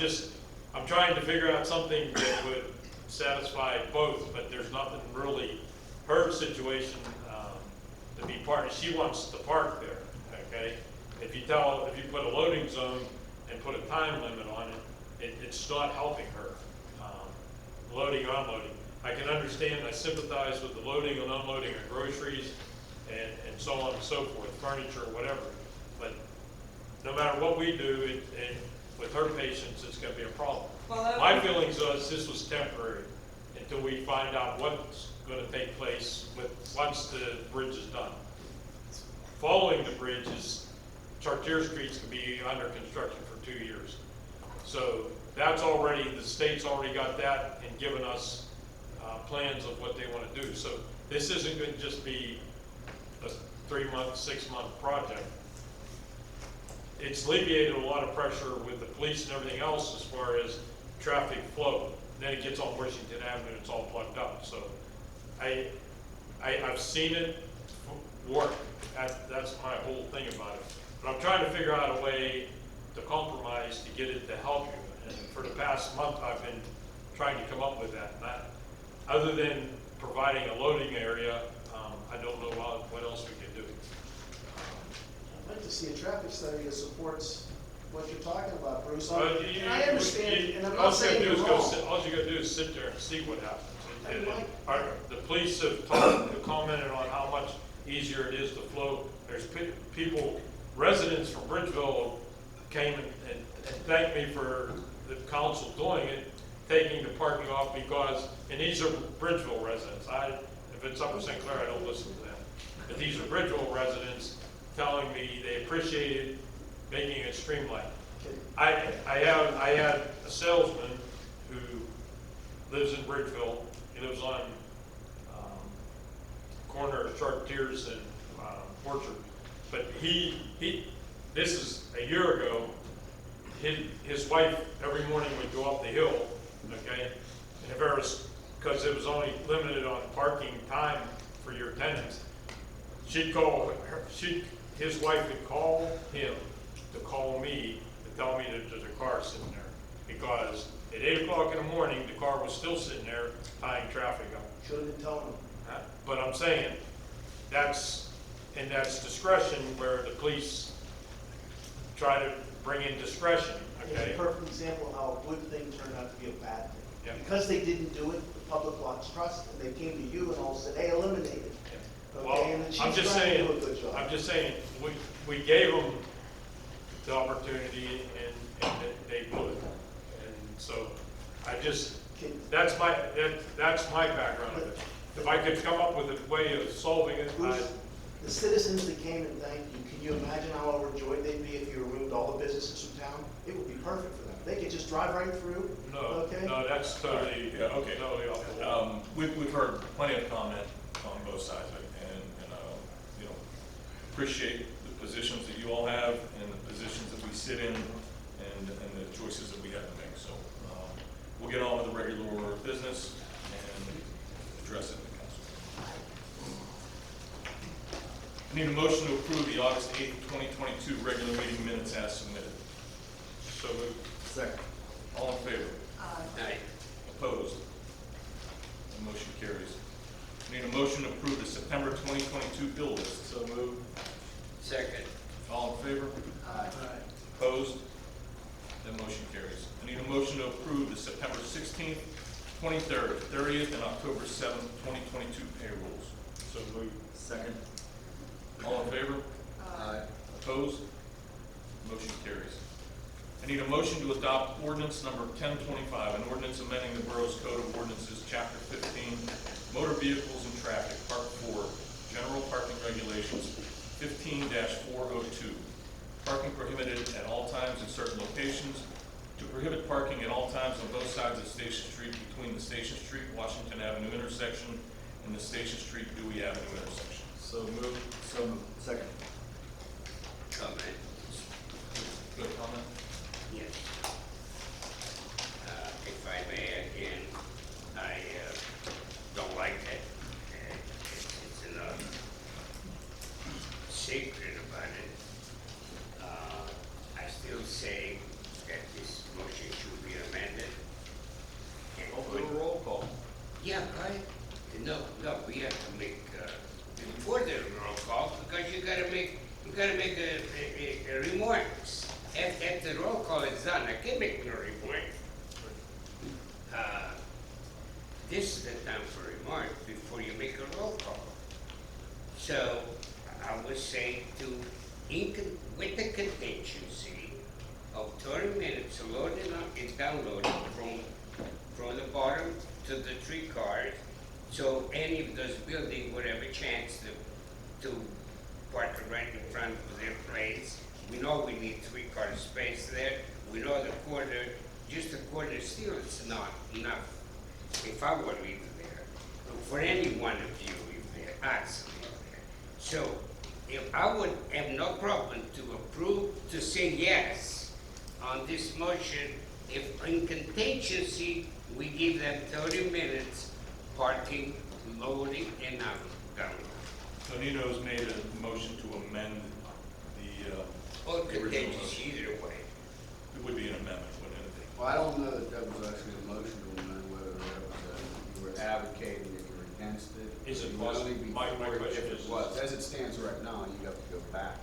trying to figure out something that would satisfy both, but there's nothing really, her situation, to be parked. She wants to park there, okay? If you put a loading zone and put a time limit on it, it's not helping her. Loading, unloading. I can understand, I sympathize with the loading and unloading of groceries and so on and so forth, furniture, whatever. But no matter what we do, with her patients, it's gonna be a problem. Well, My feelings was this was temporary until we find out what's gonna take place once the bridge is done. Following the bridge is, Chartier Street's gonna be under construction for 2 years. So that's already, the state's already got that and given us plans of what they wanna do. So this isn't gonna just be a 3-month, 6-month project. It's alleviated a lot of pressure with the police and everything else as far as traffic flow. Then it gets on Washington Avenue, it's all plugged up. So I've seen it work. That's my whole thing about it. But I'm trying to figure out a way to compromise to get it to help you. And for the past month, I've been trying to come up with that. And other than providing a loading area, I don't know what else we can do. I'd like to see a traffic study that supports what you're talking about, Bruce. You- I understand, and I'm all not you gotta saying do you're is go wrong. sit- All you gotta do is sit there and see what happens. And Right. the police have commented on how much easier it is to flow. There's people, residents from Bridgeville came and thanked me for the council doing it, taking the parking off because, and these are Bridgeville residents. If it's Upper St. Clair, I don't listen to them. But these are Bridgeville residents telling me they appreciated making it streamlined. I had a salesman who lives in Bridgeville. He lives on corner of Chartiers and Orchard. But this is a year ago, his wife every morning would go up the hill, okay? And if there was, because it was only limited on parking time for your tenants, she'd call his wife would call him to call me to tell me that there's a car sitting there. Because at 8 o'clock in the morning, the car was still sitting there tying traffic up. Should have been telling them. But I'm saying, that's discretion where the police try to bring in discretion, It's okay? a perfect example of how a good thing turned out to be a bad thing. Yeah. Because they didn't do it, the public lost trust, and they came to you and all said, hey, eliminate it. Well, Okay, and the I'm chief's just trying to saying, do a good job. I'm just saying, we gave them the opportunity and they blew it. And so, that's my background of it. If I could come up with a way of solving it, Bruce, the citizens that came and thanked you, can you imagine how overjoyed they'd be if you removed all the businesses from town? It would be perfect for them. They could just drive right through. Okay? no, that's totally, Okay. totally off the wall. We've heard plenty of comment on both sides, and you know, appreciate the positions that you all have and the positions that we sit in and the choices that we have to make. So we'll get on with the regular order of business and address it in the council. I need a motion to approve the August 8th, 2022 regular meeting minutes as submitted. So moved. Second. All in favor? Aye. Opposed? The motion carries. I need a motion to approve the September 2022 bill list. So moved. Second. All in favor? Aye. Opposed? That motion carries. I need a motion to approve the September 16th, 23rd, 30th, and October 7th, 2022 payrolls. So moved. Second. All in favor? Aye. Opposed? Motion carries. I need a motion to adopt ordinance number 1025, an ordinance amending the Borough's Code of Ordinances, Chapter 15, Motor Vehicles and Traffic, Part 4, General Parking Regulations, 15-402, parking prohibited at all times in certain locations, to prohibit parking at all times on both sides of Station Street between the Station Street, Washington Avenue intersection and the Station Street, Dewey Avenue intersection. So moved. So moved. Second. Comment. Good comment? Yes. If I may again, I don't like that. It's enough secret about it. I still say that this motion should be amended. And Open a roll call. Yeah, right. No, we have to make, before the roll call, because you gotta make a remarks. After the roll call is done, I can't make no remark. This is the time for remarks before you make a roll call. So, I would say with the contingency of 30 minutes loading up and downloading from the bottom to the 3 cars, so any of those buildings would have a chance to park right in front of their place. We know we need 3-car space there. We know the corner, just the corner still is not enough. If I were leaving there, for any one of you if there, us there. So, if I would have no problem to approve, to say yes on this motion, if in contingency, we give them 30 minutes parking, loading, and downloading. Tonino's made a motion to amend the Or original contingency, motion. either way. It would be an amendment, wouldn't it? Well, I don't know that that was actually a motion to amend, whether that was, you were advocating that you're against it. Is it You would only be my for it question if it is- was. As it stands right now, you have to go back.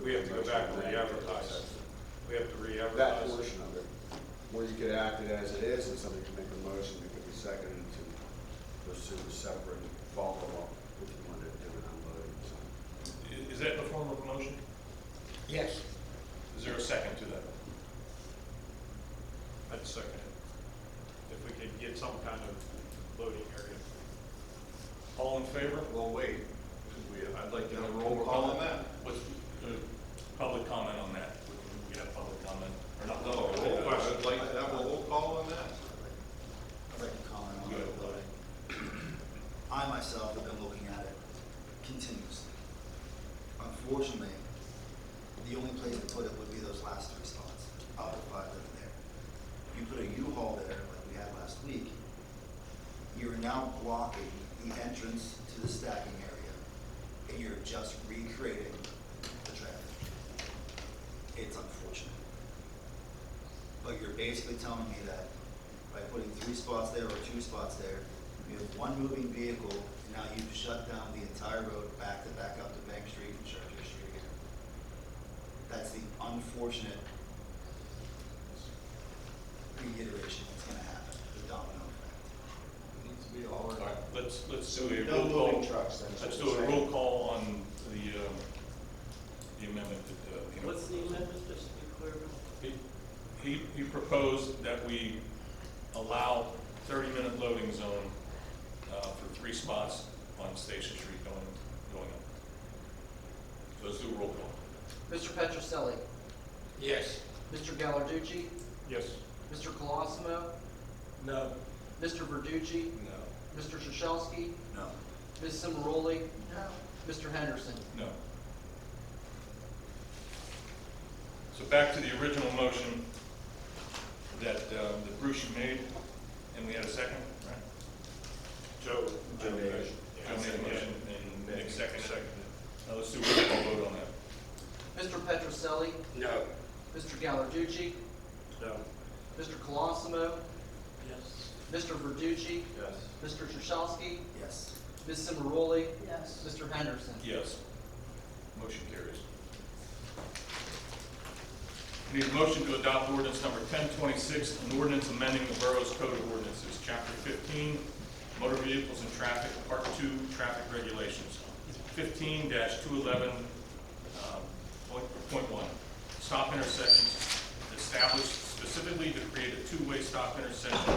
We have to go back and re-advertise. We have to That re-advertise. portion of it. Or you could act it as it is, and somebody could make a motion that could be seconded to pursue a separate follow-up if you wanted to do an unloading. So, Is that in the form of a motion? Yes. Is there a second to that? I'd second it. If we could get some kind of loading area. All in favor? Well, wait. I'd like to have a Roll call on that. What's public comment on that? We have public comment, or not? No, I'd like to have a roll call on that. I'd like to comment on Good. it. I myself have been looking at it continuously. Unfortunately, basically telling me that by putting 3 spots there or 2 spots there, you have one moving vehicle, and now you've shut down the entire road back up to Bank Street and Chartier Street again. That's the unfortunate reiteration that's gonna happen, the domino effect. It needs to be all or All right, let's do So a no roll call. moving trucks then, is Let's what do a you're roll saying. call on the amendment that, What's the amendment, just to be clear? he proposed that we allow 30-minute loading zone for 3 spots on Station Street going up. So let's do a roll call. Mr. Petroselli, Yes. Mr. Gallarducci, Yes. Mr. Colosimo, No. Mr. Verducci, No. Mr. Shashelski, No. Ms. Cimaroli, No. Mr. Henderson. No. So back to the original motion that Bruce you made, and we had a second, right? Joe. Joe made a motion, and Nick seconded. Now let's do a roll call vote on that. Mr. Petroselli, No. Mr. Gallarducci, No. Mr. Colosimo, Yes. Mr. Verducci, Yes. Mr. Shashelski, Yes. Ms. Cimaroli, Yes. Mr. Henderson. Yes. Motion carries. We need a motion to adopt ordinance number 1026, an ordinance amending the borough's code of ordinances, chapter 15, motor vehicles and traffic, part 2, traffic regulations. 15-211, point 1, stop intersections established specifically to create a 2-way stop intersection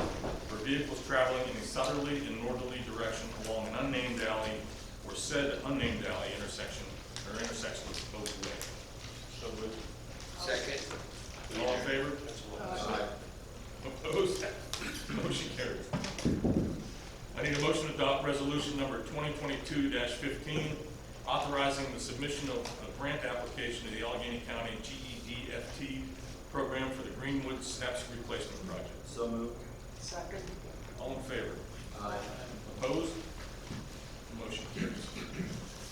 for vehicles traveling in a southerly and northerly direction along an unnamed alley or said unnamed alley intersection or intersection with both ways. So moved. Second. All in favor? Aye. Opposed? Motion carries. I need a motion to adopt resolution number 2022-15, authorizing the submission of a grant application to the Allegheny County GEDFT program for the Greenwood Steps Replacement Project. So moved. Second. All in favor? Aye. Opposed? Motion carries.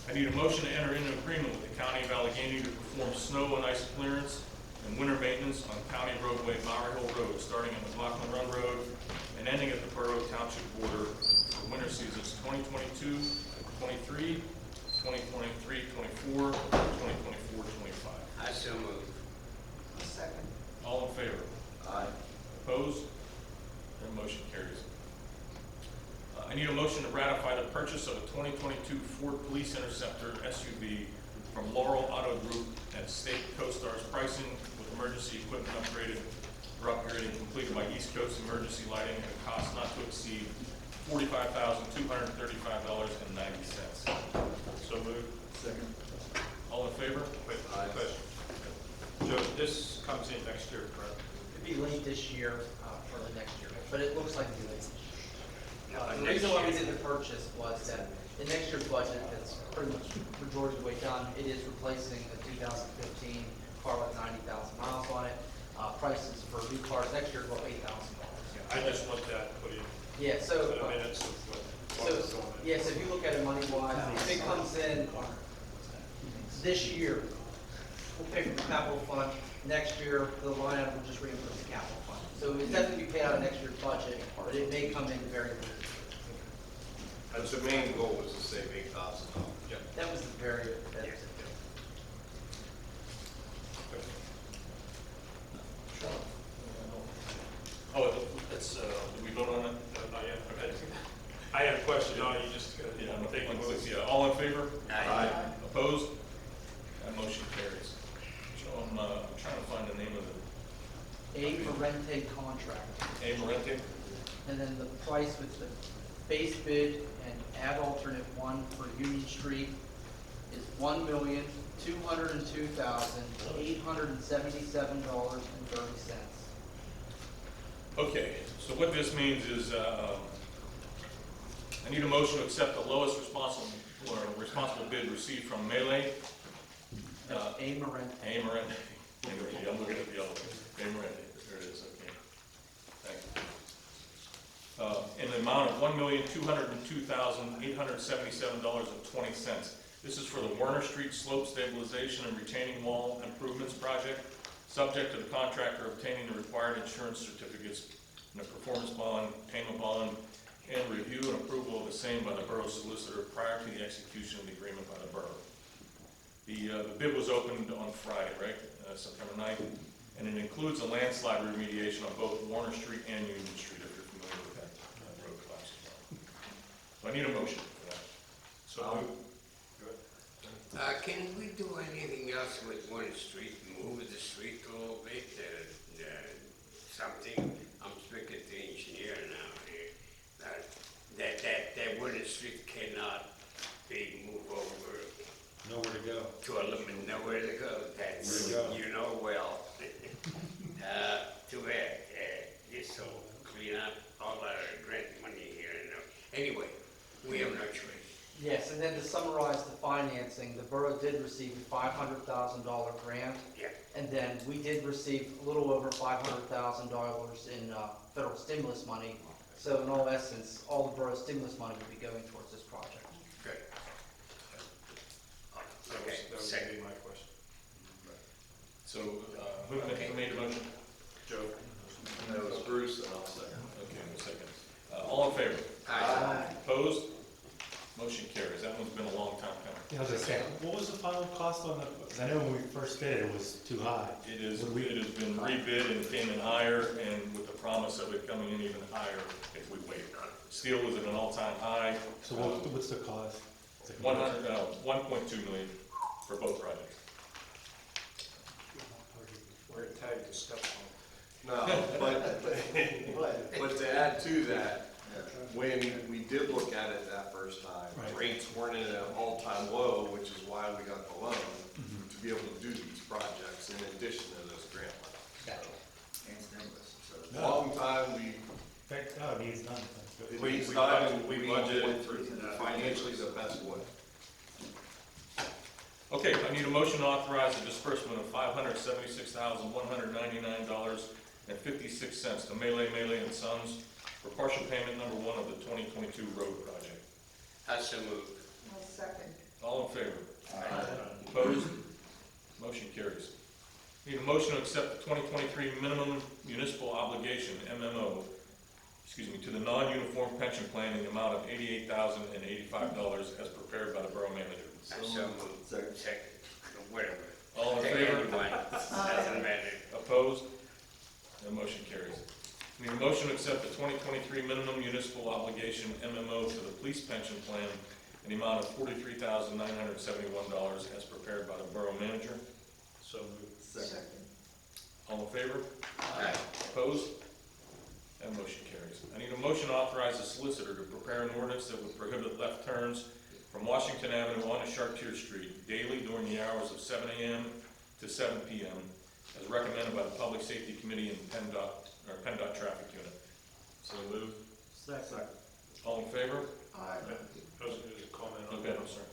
I need a motion to enter into agreement with the County of Allegheny to perform snow and ice clearance and winter maintenance on County roadway Bower Hill Road, starting at McLaughlin Run Road and ending at the Borough Township border for winter seasons 2022, 23, 2023, 24, 2024, 25. I so move. Second. All in favor? Aye. Opposed? That motion carries. I need a motion to ratify the purchase of a 2022 Ford Police Interceptor SUV from Laurel Auto Group at State CoStar's pricing with emergency equipment upgraded or upgrading completed by East Coast Emergency Lighting at a cost not to exceed $45,235.90. So moved. Second. All in favor? Wait, question. Joe, this comes in next year, correct? It'd be late this year, early next year, but it looks like it'd be late this year. The Next reason why we year. did the purchase was that in next year's budget, that's pretty much majority of the way done, it is replacing the 2015 car with 90,000 miles on it. Prices for new cars next year are about $8,000. I just want that put in Yeah, so, the minutes of what was so, going on. yes, if you look at it money-wise, if it comes in this year, we'll pay from the capital fund. Next year, the line item will just reimburse the capital fund. So it's definitely be paid out of next year's budget, but it may come in very late. That's the main goal, was to save $8,000. Yeah. That was the very, that was it. Oh, that's, did we vote on it? Not yet, okay. I had a question, no, you just, Yeah, I'm taking votes, yeah. All in favor? Aye. Opposed? That motion carries. So I'm trying to find the name of it. A Marente contract. A. Morente? And then the price with the base bid and add alternate 1 for Union Street is $1,202,877.30. Okay, so what this means is, I need a motion to accept the lowest responsible bid received from Melee. That's A Marente. A. Morente. I'm looking at the other one. A. Morente, there it is, okay. Thank you. In the amount of $1,202,877.20. This is for the Warner Street Slope Stabilization and Retaining Wall Improvements Project, subject to the contractor obtaining the required insurance certificates and a performance bond, payment bond, and review and approval of the same by the borough solicitor prior to the execution of the agreement by the borough. The bid was opened on Friday, right, September 9th, and it includes a landslide remediation on both Warner Street and Union Street, if you're familiar with that road class as well. So I need a motion for that. So, Can we do anything else with one street, move the street a little bit, something? I'm speaking to the engineer now here, that one street cannot be moved over nowhere to go. to eliminate nowhere to go. That's, Where to go? you know well. Too bad, this will clean up all our grant money here. Anyway, we have no choice. Yes, and then to summarize the financing, the borough did receive a $500,000 grant. Yeah. And then we did receive a little over $500,000 in federal stimulus money. So in all essence, all the borough stimulus money will be going towards this project. Good. That Okay, was second. gonna be my question. So, who made the motion? Joe? No, it's Bruce, and I'll second. Okay, a second. All in favor? Aye. Opposed? Motion carries. That one's been a long time coming. Yeah, I was gonna say, what was the final cost on the, because I know when we first did it, it was too high. It has been rebid and came in higher, and with the promise of it coming in even higher if we wait. Steel was at an all-time high. So what's the cost? 1.2 million for both projects. We're tagged to step on. No, but to add to that, when we did look at it that first time, Right. rates weren't at an all-time low, which is why we got the loan to be able to do these projects in addition to this grant money. And stimulus, so. So, long time, we No, it needs none. we budgeted for financially the best way. Okay, I need a motion to authorize the disbursement of $576,199.56 to Melee and Sons for partial payment number 1 of the 2022 road project. So moved. I'll second. All in favor? Opposed? Motion carries. Need a motion to accept the 2023 minimum municipal obligation, MMO, to the non-uniform pension plan in the amount of $88,085 as prepared by the borough manager. So moved. Second. Whatever. All in Take favor? anyone. Doesn't matter. Opposed? The motion carries. Need a motion to accept the 2023 minimum municipal obligation, MMO, to the police pension plan in the amount of $43,971 as prepared by the borough manager. So moved. Second. All in favor? Aye. Opposed? That motion carries. I need a motion to authorize the solicitor to prepare an ordinance that would prohibit left turns from Washington Avenue onto Chartier Street daily during the hours of 7 a.m. to 7 p.m. as recommended by the Public Safety Committee and PennDOT Traffic Unit. So moved. Second. All in favor? Aye. I was gonna comment on Okay, that. I'm sorry.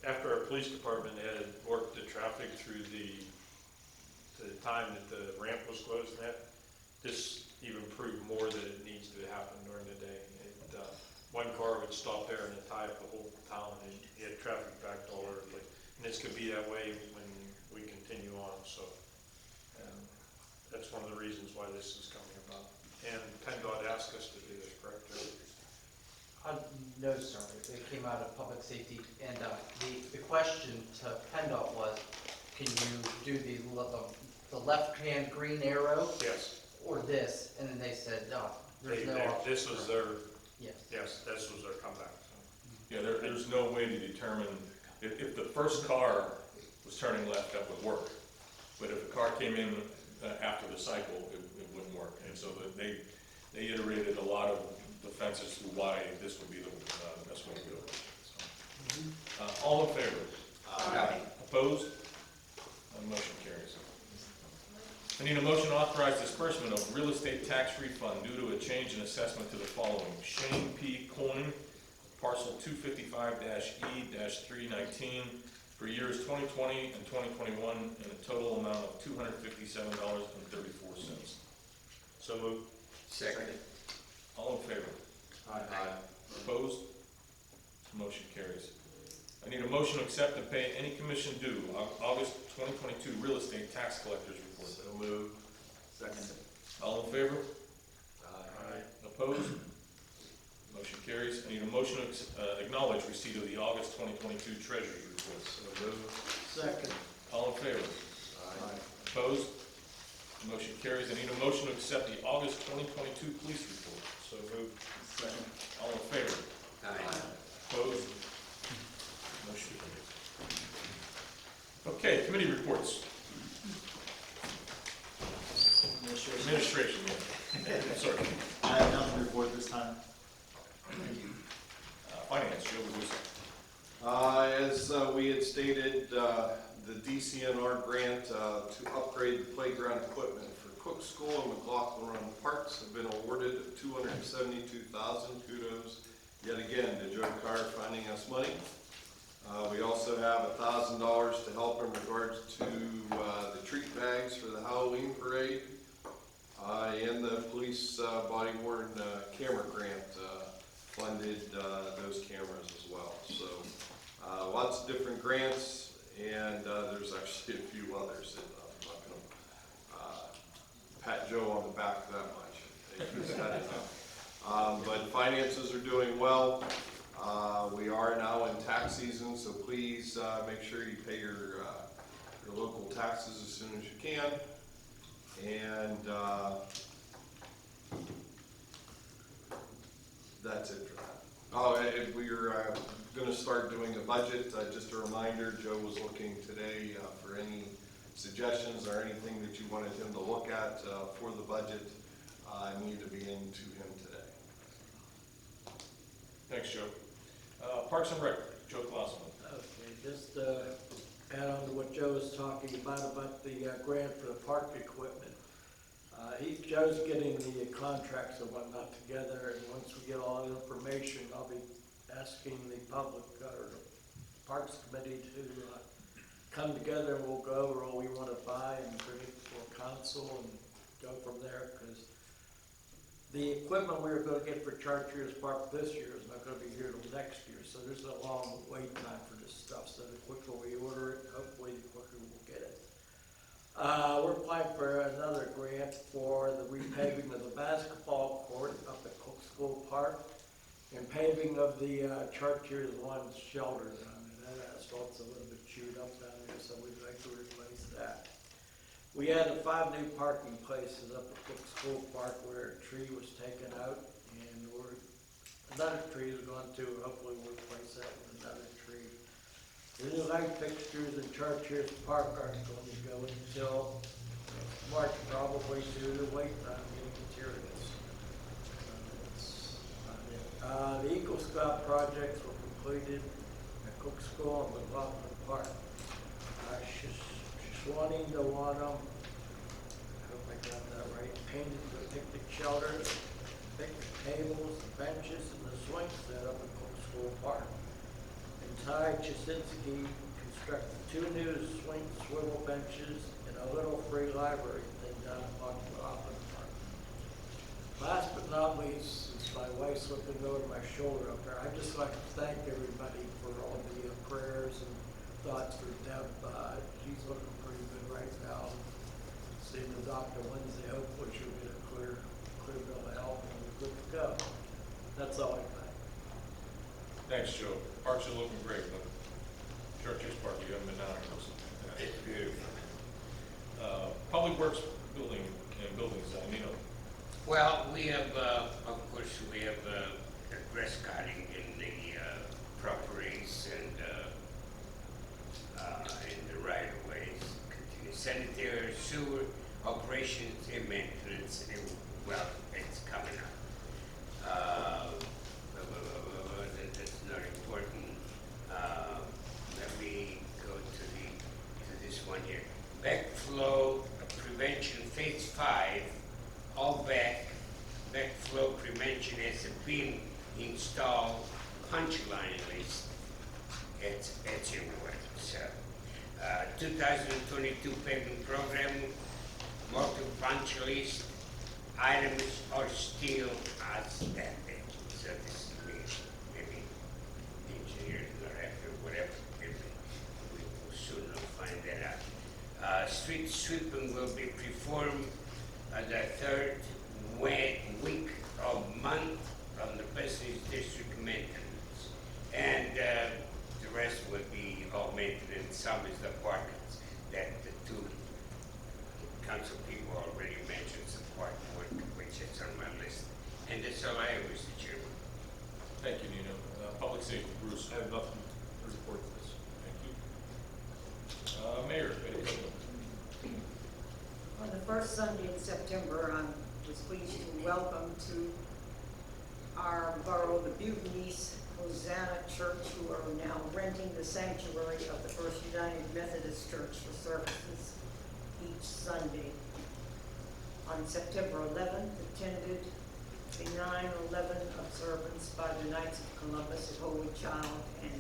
After our police department had worked the traffic through the time that the ramp was closed, and that, this even proved more that it needs to happen during the day. One car would stop there and it'd tie up the whole town, and you had traffic backed all over the place. And this could be that way when we continue on, so that's one of the reasons why this is coming about. And PennDOT asked us to do this, correct, Joe? No, sir, it came out of public safety, and the question to PennDOT was, can you do the left-hand green arrow Yes. or this? And then they said, there's no option. This was their, Yes. this was their comeback, so. Yeah, there's no way to determine, if the first car was turning left, that would work. But if a car came in after the cycle, it wouldn't work. And so they iterated a lot of defenses as to why this would be the best way to do it. So, all in favor? Aye. Opposed? Motion carries. I need a motion to authorize disbursement of real estate tax refund due to a change in assessment to the following. Shane P. Coleman, parcel 255-E-319 for years 2020 and 2021 in a total amount of $257.34. So moved. Second. All in favor? Aye. Opposed? Motion carries. I need a motion to accept and pay any commission due, August 2022 real estate tax collectors report. So moved. Second. All in favor? Aye. Opposed? Motion carries. I need a motion to acknowledge receipt of the August 2022 treasurer's report. So moved. Second. All in favor? Aye. Opposed? Motion carries. I need a motion to accept the August 2022 police report. So moved. Second. All in favor? Aye. Opposed? Motion carries. Okay, committee reports. Administration, yeah. Sorry. I have nothing to report this time. Finance, Joe Louis. As we had stated, the DCNR grant to upgrade the playground equipment for Cook School and McLaughlin Run Parks have been awarded at $272,000. Kudos yet again to Joe Carr finding us money. We also have $1,000 to help in regards to the treat bags for the Halloween parade, and the police body worn camera grant funded those cameras as well. So lots of different grants, and there's actually a few others. And I'm not going to pat Joe on the back that much. I think he's had enough. But finances are doing well. We are now in tax season, so please make sure you pay your local taxes as soon as you can. And that's it for that. Oh, and we're going to start doing a budget. Just a reminder, Joe was looking today for any suggestions or anything that you wanted him to look at for the budget. I need to be into him today. Thanks, Joe. Parks and Rec, Joe Clausen. Okay, just add on to what Joe was talking about the grant for the park equipment. Joe's getting the contracts and whatnot together, and once we get all the information, I'll be asking the public or the Parks Committee to come together, and we'll go over all we want to buy and bring it for council and go from there, because the equipment we were going to get for Chartiers Park this year is not going to be here till next year, so there's a long wait time for this stuff. So the quicker we order it, hopefully the quicker we'll get it. We're applying for another grant for the repaving of the basketball court up at Cook School Park and paving of the Chartiers 1 shelter down there. That asphalt's a little bit chewed up down there, so we'd like to replace that. We added 5 new parking places up at Cook School Park where a tree was taken out, and another tree is going to, hopefully we'll replace that with another tree. The new light fixtures in Chartiers Park aren't going to go until March, probably due to wait time getting materials. That's about it. The Eagle Scout projects were completed at Cook School and McLaughlin Park. Shwanning Dewanum, I hope I got that right, painted the picnic shelters, picnic tables, benches, and the swing set up at Cook School Park. And Ty Chasinski constructed 2 new swing swivel benches and a little free library thing down at McLaughlin Park. Last but not least, since my wife's looking over my shoulder up there, I'd just like to thank everybody for all the prayers and thoughts for Deb. She's looking pretty good right now. Seeing the doctor Wednesday, hopefully she'll get a clear bill of health and we're good to go. That's all I got. Thanks, Joe. Parks are looking great, but Chartiers Park, you haven't been down there. It's beautiful. Public Works building and buildings, Nino. Well, we have, of course, we have grass cutting in the properties and in the right of ways. Continue sanitary sewer operations and maintenance. Well, it's coming up. That's not important. Let me go to this one here. Backflow prevention phase 5. All backflow prevention has been installed. Punchline list. It's in work. So, 2022 payment program. Multi-punch list. Items are still outstanding. So this is maybe the engineers not happy, whatever. sweeping will be performed on the third week of month from the business district maintenance. And the rest will be all maintenance, some is the parkings that the two council people already mentioned, some park work, which is on my list. And that's all I have, Mr. Chairman. Thank you, Nino. Public safety, Bruce. I have nothing to report to this. Thank you. Mayor, Betty Copeland. On the first Sunday in September, I was pleased to welcome to our borough the Bhutanese Hosanna Church, who are now renting the sanctuary of the First United Methodist Church for services each Sunday. On September 11th, attended the 9/11 observance by the Knights of Columbus at Holy Child, and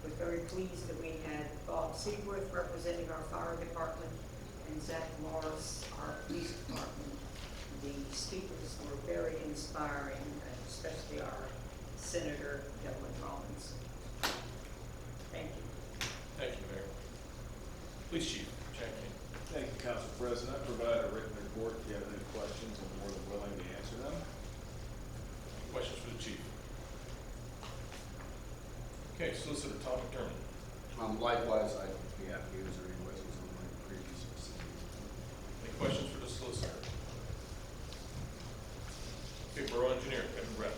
was very pleased that we had Bob Seaworth representing our fire department and Zach Morris, our police department. The speakers were very inspiring, especially our Senator Devlin Rollins. Thank you. Thank you, Mayor. Police Chief, Jack King. Thank you, Council President. I provide a written report. If you have any questions, I'm more than willing to answer them. Questions for the chief? Okay, Solicitor Tom McDermott. Likewise, I'd be happy to answer any questions on my previous facility. Any questions for the solicitor? Okay, Borough Engineer, Kevin Brett.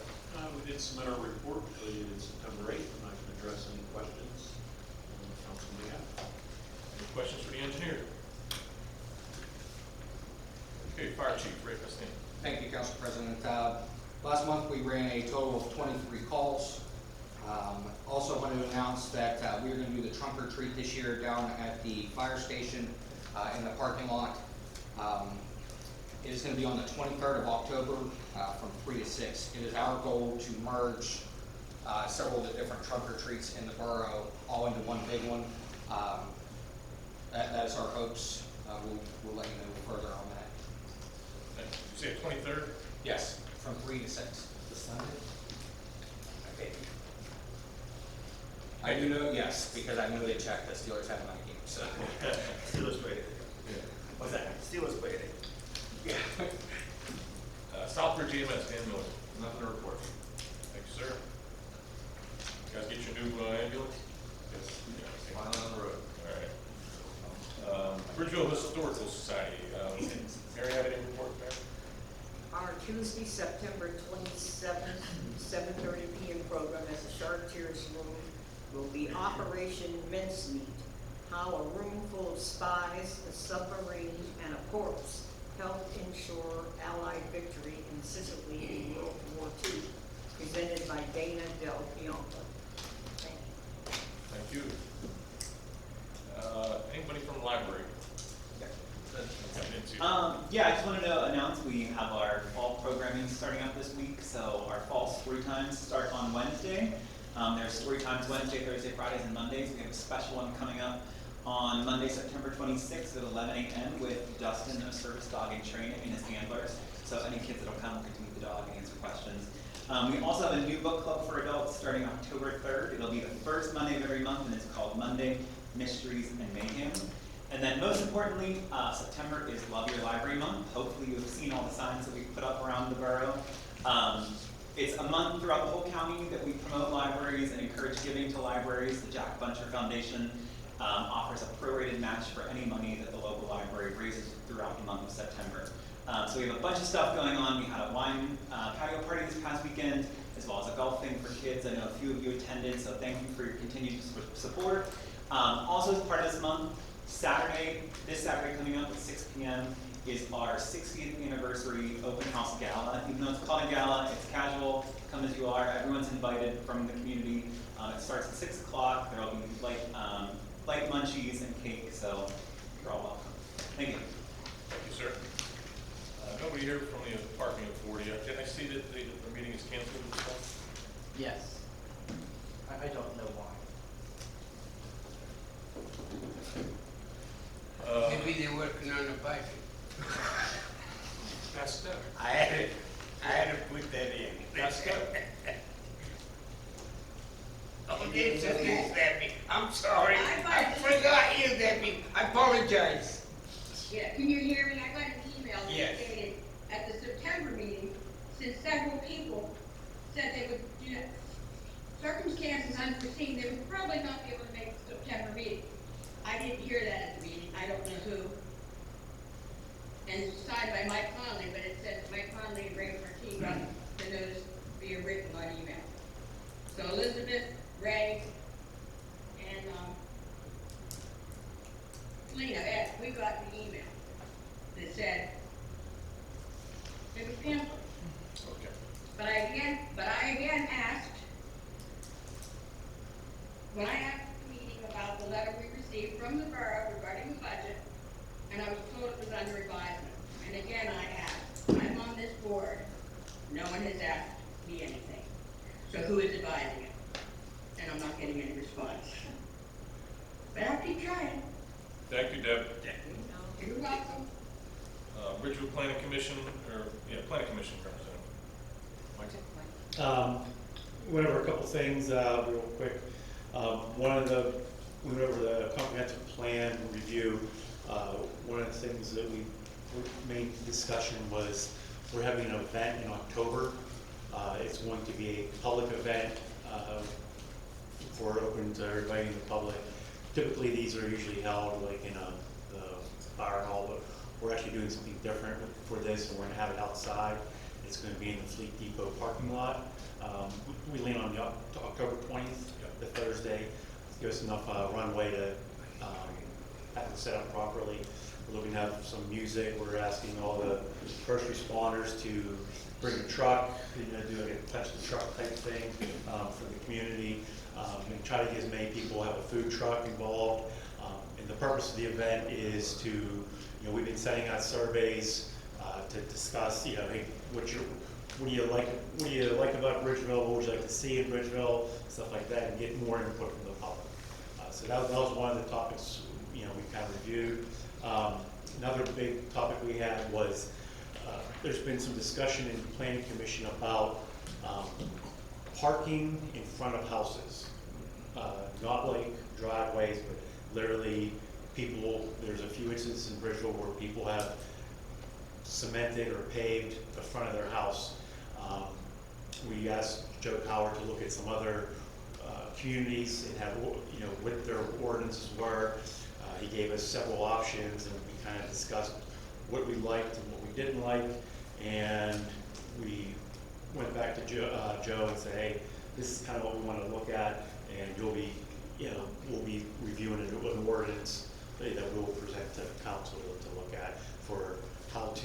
We did submit our report dated September 8th, and I can address any questions the council may have. Any questions for the engineer? Okay, Fire Chief, Ray Castine. Thank you, Council President. Last month, we ran a total of 23 calls. Also wanted to announce that we are going to do the trunk or treat this year down at the fire station in the parking lot. It is going to be on the 23rd of October from 3 to 6. It is our goal to merge several of the different trunk or treats in the borough all into one big one. That is our hopes. We'll let you know further on that. Did you say 23rd? Yes, from 3 to 6. This Sunday? Okay. I do know, yes, because I know they checked the Steelers have money game, so. Steelers waited. What's that? Steelers waited. Yeah. Southbridge EMS, Dan Miller. Nothing to report. Thank you, sir. You guys get your new ambulance? Yes. Yeah. Finally on the road. All right. Bridgeville Historical Society. Mary, have any report there? Our Tuesday, September 27th, 7:30 p.m. program at the Chartiers Room will be Operation Mincemeat, how a room full of spies, a submarine, and a corpse helped ensure Allied victory in Sicily in World War II, presented by Dana Del Bianco. Thank you. Thank you. Anybody from the library? Yeah, I just wanted to announce we have our fall programming starting up this week. So our fall story times start on Wednesday. There's story times Wednesday, Thursday, Fridays, and Mondays. We have a special one coming up on Monday, September 26th at 11 a.m. with Dustin of Service Dog and Training and his handlers. So any kids that'll come will get to meet the dog and answer questions. We also have a new book club for adults starting October 3rd. It'll be the first Monday of every month, and it's called Monday Mysteries and Mayhem. And then most importantly, September is Love Your Library Month. Hopefully you've seen all the signs that we've put up around the borough. It's a month throughout the whole county that we promote libraries and encourage giving to libraries. The Jack Buncher Foundation offers a prorated match for any money that the local library raises throughout the month of September. So we have a bunch of stuff going on. We had a wine patio party this past weekend, as well as a golf thing for kids. I know a few of you attended, so thank you for your continued support. Also as part of this month, this Saturday coming up at 6 p.m. is our 60th anniversary open house gala. Even though it's called a gala, it's casual, come as you are. Everyone's invited from the community. It starts at 6 o'clock. There will be light munchies and cake, so you're all welcome. Thank you. Thank you, sir. Nobody here from the parking authority. Can I see that the meeting is canceled this month? Yes. I don't know why. Maybe they're working on a budget. That's good. I had to put that in. That's good. Oh, this Debbie. I'm sorry. I forgot you, Debbie. I apologize. Yeah, Elizabeth, Ray, and, Lena, Ed, we got the email that said it was canceled. Okay. But I again asked, when I asked at the meeting about the letter we received from the borough regarding the budget, and I was told it was under advisement. And again, I asked, I'm on this board, no one has asked me anything. So who is advising it? And I'm not getting any response. But I'll keep trying. Thank you, Deb. You're welcome. Ridgewood Planning Commission, Planning Commission representative. Mike? Went over a couple things real quick. We went over the comprehensive plan review. One of the things that main discussion was we're having an event in October. It's going to be a public event open to everybody in the public. Typically, these are usually held like in the fire hall, but we're actually doing something different for this, and we're going to have it outside. It's going to be in the Fleet Depot parking lot. We lean on the October 20th, the Thursday. Give us enough runway to have it set up properly. We're looking to have some music. We're asking all the first responders to bring a truck, do like a touch the truck type thing for the community. And try to get as many people have a food truck involved. And the purpose of the event is to, we've been sending out surveys to discuss, hey, what do you like about Bridgeville? What would you like to see in Bridgeville? Stuff like that, and get more input from the public. So that was one of the topics we kind of reviewed. Another big topic we had was there's been some discussion in the Planning Commission about parking in front of houses. Not like driveways, but literally there's a few instances in Bridgeville where people have cemented or paved the front of their house. We asked Joe Howard to look at some other communities and have, what their ordinances were. He gave us several options, and we kind of discussed what we liked and what we didn't like. And we went back to Joe and said, hey, this is kind of what we want to look at, and we'll be reviewing an ordinance that we'll present to the council to look at for how would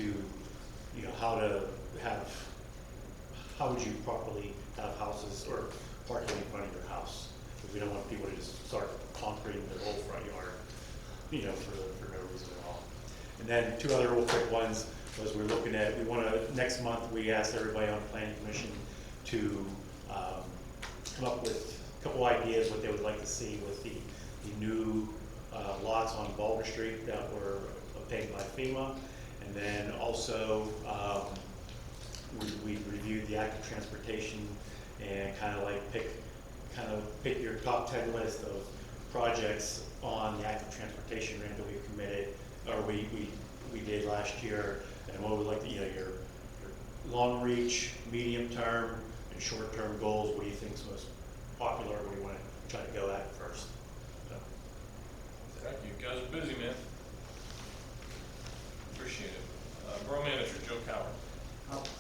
you properly have houses or parking in front of your house? Because we don't want people to just start concreting their whole front yard, for no reason at all. And then two other real quick ones was next month we asked everybody on the Planning Commission to come up with a couple ideas what they would like to see with the new lots on Boulder Street that were obtained by FEMA. And then also we reviewed the active transportation and kind of pick your top 10 list of projects on the active transportation grant that we committed, or we did last year, and what would like to, your long reach, medium term, and short term goals. What do you think is most popular? What do you want to try to go at first? So. Thank you. You guys are busy, man. Appreciate it. Borough Manager Joe Coward.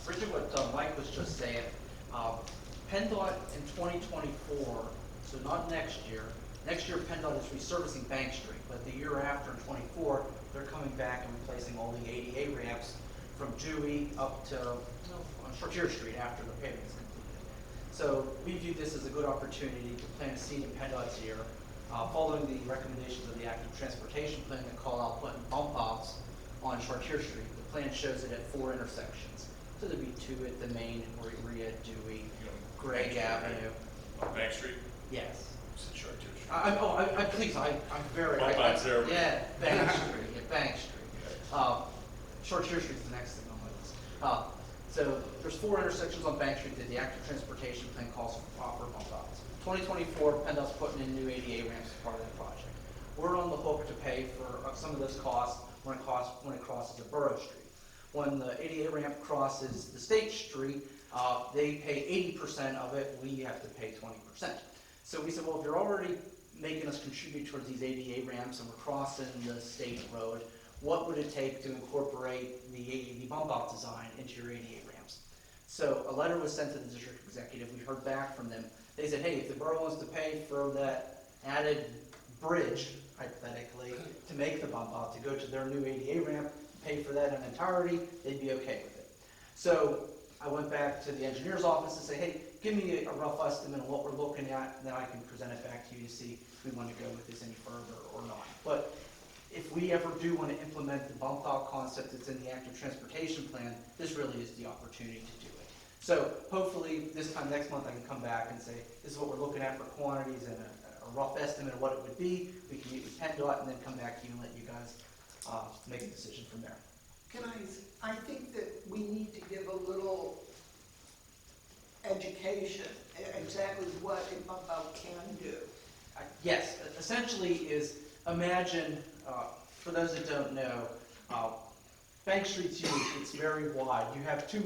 Bridget, what Mike was just saying, PennDOT in 2024, so not next year. Next year, PennDOT is resurfacing Bank Street, but the year after, in 24, they're coming back and replacing all the ADA ramps from Dewey up to Chartier Street after the paving is completed. So we view this as a good opportunity to plant a seed in PennDOT's ear, following the recommendations of the active transportation plan that call out putting bump outs on Chartier Street. The plan shows it at 4 intersections. So there'd be 2 at the main, Maria, Dewey, Gregg Avenue. On Bank Street? Yes. Chartier Street. I'm very. Bump outs there. Yeah, Bank Street. Yeah, Bank Street. Chartier Street's the next thing on my list. So there's 4 intersections on Bank Street that the active transportation plan calls for proper bump outs. 2024, PennDOT's putting in new ADA ramps as part of that project. We're on the hook to pay for some of those costs when it crosses a borough street. When the ADA ramp crosses the state street, they pay 80% of it, we have to pay 20%. So we said, well, if you're already making us contribute towards these ADA ramps and we're crossing the state road, what would it take to incorporate the bump out design into your ADA ramps? So a letter was sent to the district executive. We heard back from them. They said, hey, if the borough wants to pay for that added bridge, hypothetically, to make the bump out, to go to their new ADA ramp, pay for that in entirety, they'd be okay with it. So I went back to the engineer's office and say, hey, give me a rough estimate of what we're looking at, and then I can present it back to you to see if we want to go with this any further or not. But if we ever do want to implement the bump out concept that's in the active transportation plan, this really is the opportunity to do it. So hopefully this time next month I can come back and say, this is what we're looking at for quantities and a rough estimate of what it would be. We can meet with PennDOT and then come back to you and let you guys make a decision from there. I think that we need to give a little education, exactly what a bump out can do. Yes, essentially is, imagine, for those that don't know, Bank Street's unique, it's very wide. You have two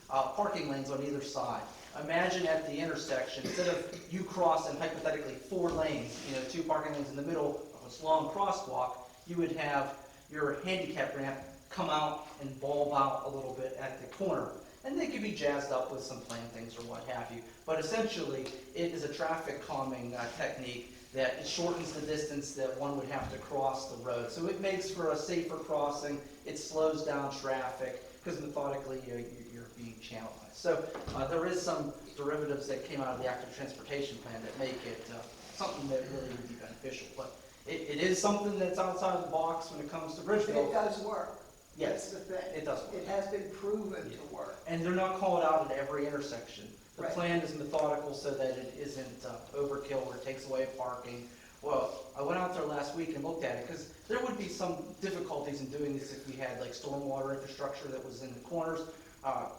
parking lanes on either side. Imagine at the intersection, instead of you crossing hypothetically 4 lanes, 2 parking lanes in the middle of a long crosswalk, you would have your handicap ramp come out and bulb out a little bit at the corner. And they could be jazzed up with some plantings or what have you. But essentially, it is a traffic calming technique that it shortens the distance that one would have to cross the road. So it makes for a safer crossing, it slows down traffic, because methodically you're being channelized. So there is some derivatives that came out of the active transportation plan that make it something that really would be beneficial. But it is something that's outside the box when it comes to Bridgeville. It does work. Yes, That's the thing. it does work. It has been proven to work. And they're not called out at every intersection. The Right. plan is methodical so that it isn't overkill or takes away parking. Well, I went out there last week and looked at it, because there would be some difficulties in doing this if we had like stormwater infrastructure that was in the corners.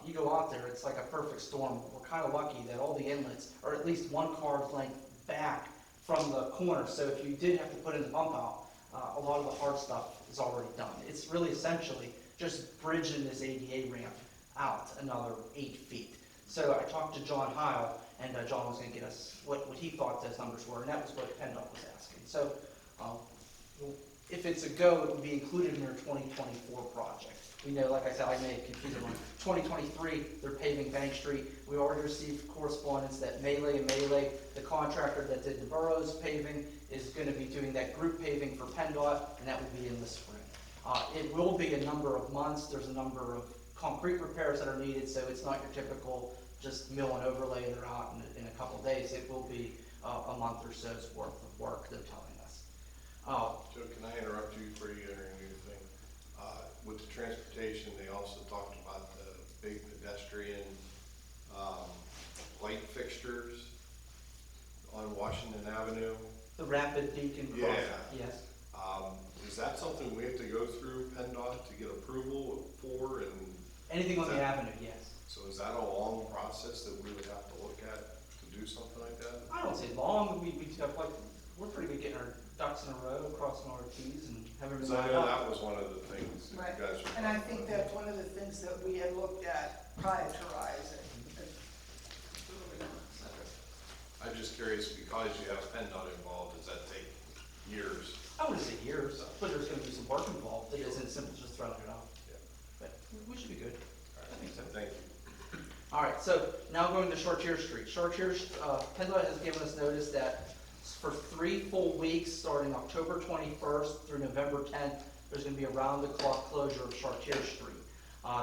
You go out there, it's like a perfect storm. We're kind of lucky that all the inlets are at least 1 car's length back from the corner. So if you did have to put in the bump out, a lot of the hard stuff is already done. It's really essentially just bridging this ADA ramp out another 8 feet. So I talked to John Heil, and John was going to get us what he thought those numbers were, and that was what PennDOT was asking. So if it's a go, it would be included in your 2024 project. We know, like I said, I may have confused everyone. 2023, they're paving Bank Street. We already received correspondence that Melee, the contractor that did the borough's paving, is going to be doing that group paving for PennDOT, and that will be in the spring. It will be a number of months. There's a number of concrete repairs that are needed, so it's not your typical just mill and overlay and they're out in a couple of days. It will be a month or so's worth of work, they're telling us. Joe, can I interrupt you before you enter into your thing? With the transportation, they also talked about the big pedestrian light fixtures on Washington Avenue. The rapid beacon crossing, Yeah. yes. Is that something we have to go through PennDOT to get approval for? And Anything on the avenue, yes. so is that a long process that we would have to look at to do something like that? I don't say long, we have like, we're pretty good getting our ducks in a row, crossing our T's and having everything Because I lined know up. that was one of the things that Right. you guys were. And I talking think about. that's one of the things that we had looked at prior to rising. I'm just curious, because you have PennDOT involved, does that take years? I wouldn't say years, but there's going to be some work involved. It isn't simple as just throwing it out. Yeah. But we should be good. I think so. Thank you. All right, so now going to Chartier Street. Chartier, PennDOT has given us notice that for 3 full weeks, starting October 21st through November 10th, there's going to be a round-the-clock closure of Chartier Street.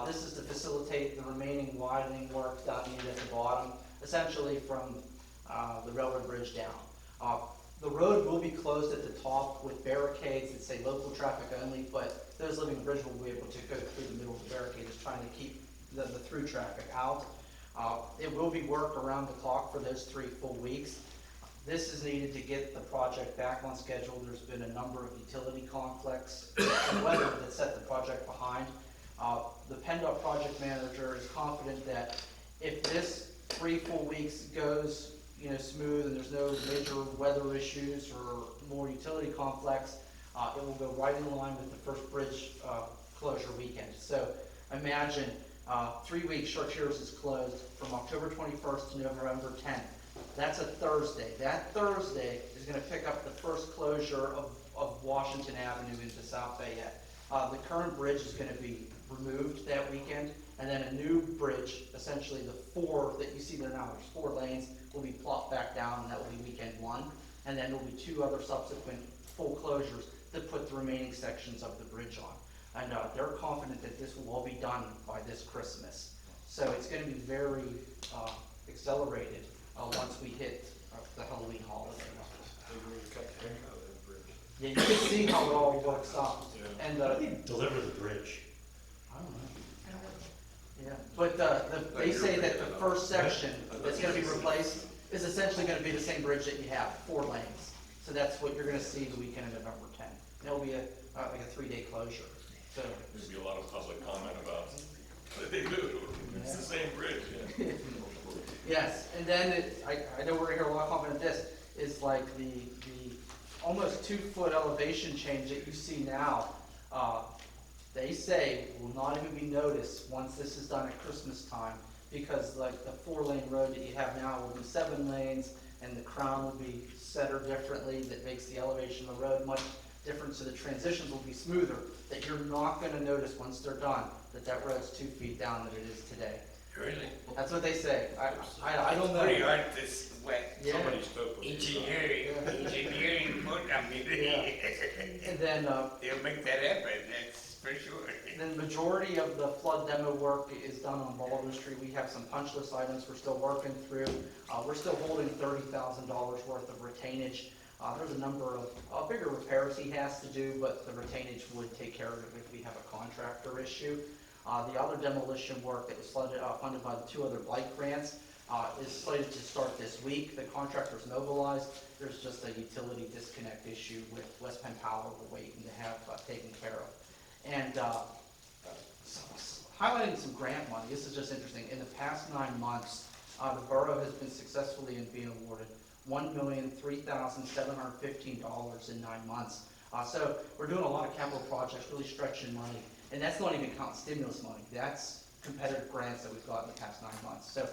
This is to facilitate the remaining widening work down needed at the bottom, essentially from the railroad bridge down. The road will be closed at the top with barricades that say local traffic only, but those living in Bridgeville will be able to go through the middle of the barricades, trying to keep the through traffic out. It will be work around the clock for those 3 full weeks. This is needed to get the project back on schedule. There's been a number of utility conflicts and weather that set the project behind. The PennDOT project manager is confident that if this 3 full weeks goes smooth and there's no major weather issues or more utility conflicts, it will go right in line with the first bridge closure weekend. So imagine 3 weeks, Chartiers is closed from October 21st to November 10th. That's a Thursday. That Thursday is going to pick up the first closure of Washington Avenue into South Fayette. The current bridge is going to be removed that weekend, And then a new bridge, essentially the 4 that you see there now, there's 4 lanes, will be plopped back down, and that will be weekend 1. And then there'll be 2 other subsequent full closures that put the remaining sections of the bridge on. And they're confident that this will all be done by this Christmas. So it's going to be very accelerated once we hit the Halloween holiday. They really cut the heck out of that bridge. Yeah, you can see how it all works out. Yeah. And How do they deliver the bridge? I don't know. Yeah, but they say that the first section that's going to be replaced is essentially going to be the same bridge that you have, 4 lanes. So that's what you're going to see the weekend of November 10th. And it'll be like a 3-day closure. So There'd be a lot of public comment about what they do. It's the same bridge, yeah. yes, and then I know we're going to hear a lot of comment of this, is like the almost 2-foot elevation change that you see now. They say will not even be noticed once this is done at Christmas time, because like the 4-lane road that you have now will be 7 lanes, and the crown will be centered differently. That makes the elevation of the road much different, so the transitions will be smoother. That you're not going to notice once they're done that road's 2 feet down than it is today. Really? That's what they say. I don't know. Pretty hard to sweat. Yeah. Somebody spoke with me. Engineering, put, I mean, And then they'll make that happen, that's for sure. the majority of the flood demo work is done on Baldwin Street. We have some punch list items we're still working through. We're still holding $30,000 worth of retainage. There's a number of bigger repairs he has to do, but the retainage would take care of it if we have a contractor issue. The other demolition work that was funded by the 2 other blight grants is slated to start this week. The contractor's mobilized. There's just a utility disconnect issue with West Penn Power we're waiting to have taken care of. And highlighting some grant money, this is just interesting. In the past 9 months, the borough has been successfully in being awarded $1,003,715 in 9 months. So we're doing a lot of capital projects, really stretching money. And that's not even counting stimulus money. That's competitive grants that we've got in the past 9 months. So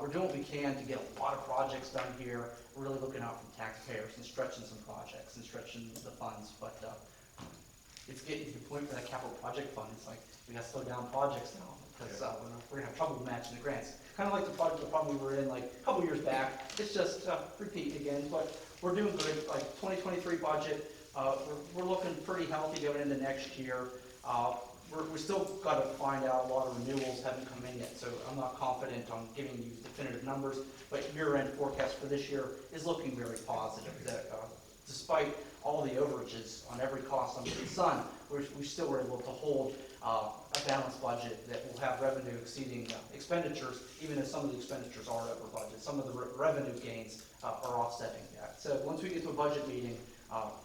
we're doing what we can to get a lot of projects done here. We're really looking out for taxpayers and stretching some projects and stretching the funds. But it's getting to the point for that capital project fund. It's like we got to slow down projects now because we're going to have trouble matching the grants. Kind of like the problem we were in like a couple years back. It's just repeating again, but we're doing good. Like 2023 budget, we're looking pretty healthy going into next year. We still got to find out. A lot of renewals haven't come in yet, so I'm not confident on giving you definitive numbers. But year-end forecast for this year is looking very positive. That despite all the overages on every cost under the sun, we still were able to hold a balanced budget that will have revenue exceeding expenditures, even if some of the expenditures are over budget. Some of the revenue gains are offsetting that. So once we get to a budget meeting,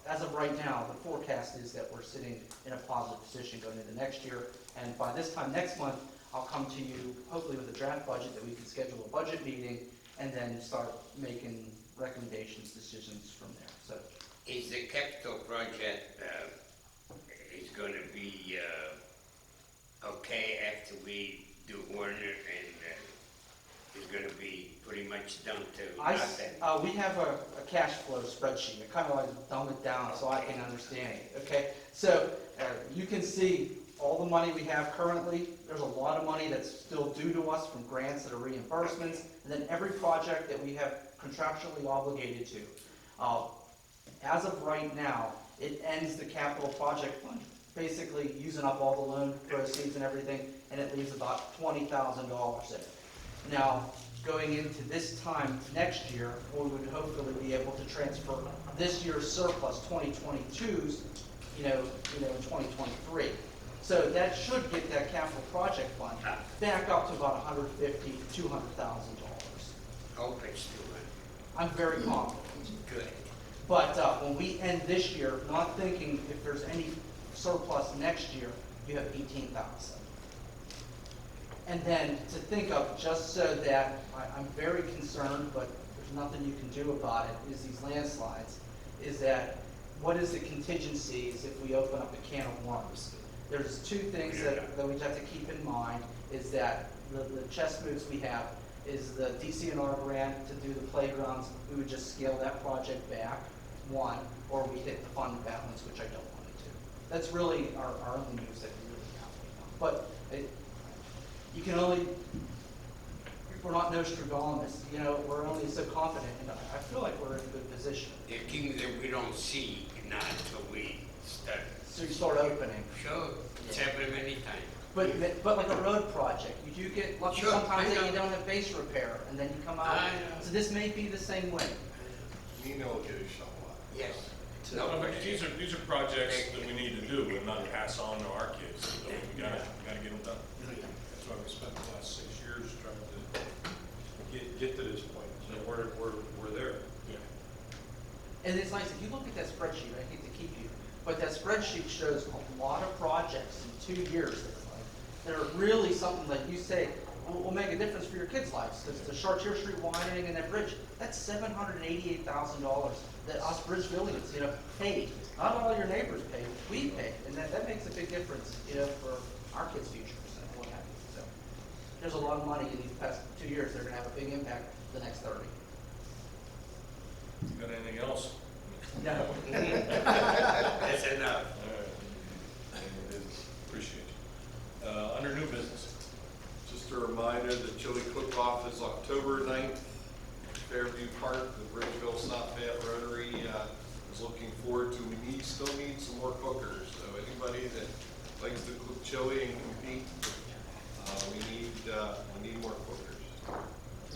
as of right now, the forecast is that we're sitting in a positive position going into next year. And by this time next month, I'll come to you hopefully with a draft budget that we can schedule a budget meeting and then start making recommendations, decisions from there. So, is the capital project is going to be okay after we do Warner, and is going to be pretty much done to nothing? We have a cash flow spreadsheet. I kind of like dumb it down so I can understand it. Okay, so you can see all the money we have currently. There's a lot of money that's still due to us from grants that are reimbursements, and then every project that we have contractually obligated to. As of right now, it ends the capital project fund, basically using up all the loan proceeds and everything, and it leaves about $20,000 in it. Now, going into this time next year, we would hopefully be able to transfer this year's surplus 2022's, in 2023. So that should get that capital project fund back up to about $150,000 to $200,000. Hope it's doing. I'm very confident. Good. But when we end this year, not thinking if there's any surplus next year, you have 18,000. And then to think of, just so that I'm very concerned, but there's nothing you can do about it, is these landslides, is that what is the contingencies if we open up a can of worms? There's 2 things that we have to keep in mind, is that the chess moves we have is the DCNR grant to do the playgrounds. We would just scale that project back, 1, or we hit the fund balance, which I don't want to do. That's really our only moves that we really have right now. But you can only, we're not Nostradamus, you know, we're only so confident, and I feel like we're in a good position. The things that we don't see, not until we start. So you start opening. Sure, it's happened many times. But like a road project, you do get lucky Sure, sometimes I that you know. don't have base repair, and then you come out. I know. So this may be the same way. Nino will get his shovel out. Yes. No, No, but these are projects that we need to do and not pass on to our kids. So we gotta get them done. That's why we spent the last 6 years trying to get to this point, so we're there. And it's nice, if you look at that spreadsheet, I hate to keep you, but that spreadsheet shows a lot of projects in 2 years that are really something like you say, will make a difference for your kids' lives. Because the Chartier Street widening and that bridge, that's $788,000 that us Bridgevillians, you know, paid. Not all your neighbors paid, we paid, and that makes a big difference, you know, for our kids' futures and what have you. So there's a lot of money in these past 2 years that are gonna have a big impact the next 30. You got anything else? No. That's enough. All right. It is. Appreciate you. Under new business. Just a reminder, the chili cook-off is October 9th, Fairview Park, the Bridgeville South Fayette Rotary is looking forward to. We still need some more cookers, so anybody that likes to cook chili and compete, we need more cookers.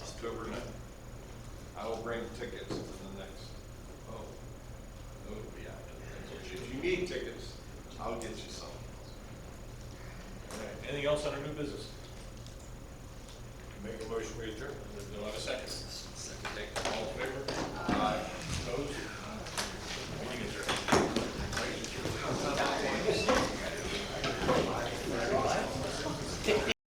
October 9th. I will bring tickets.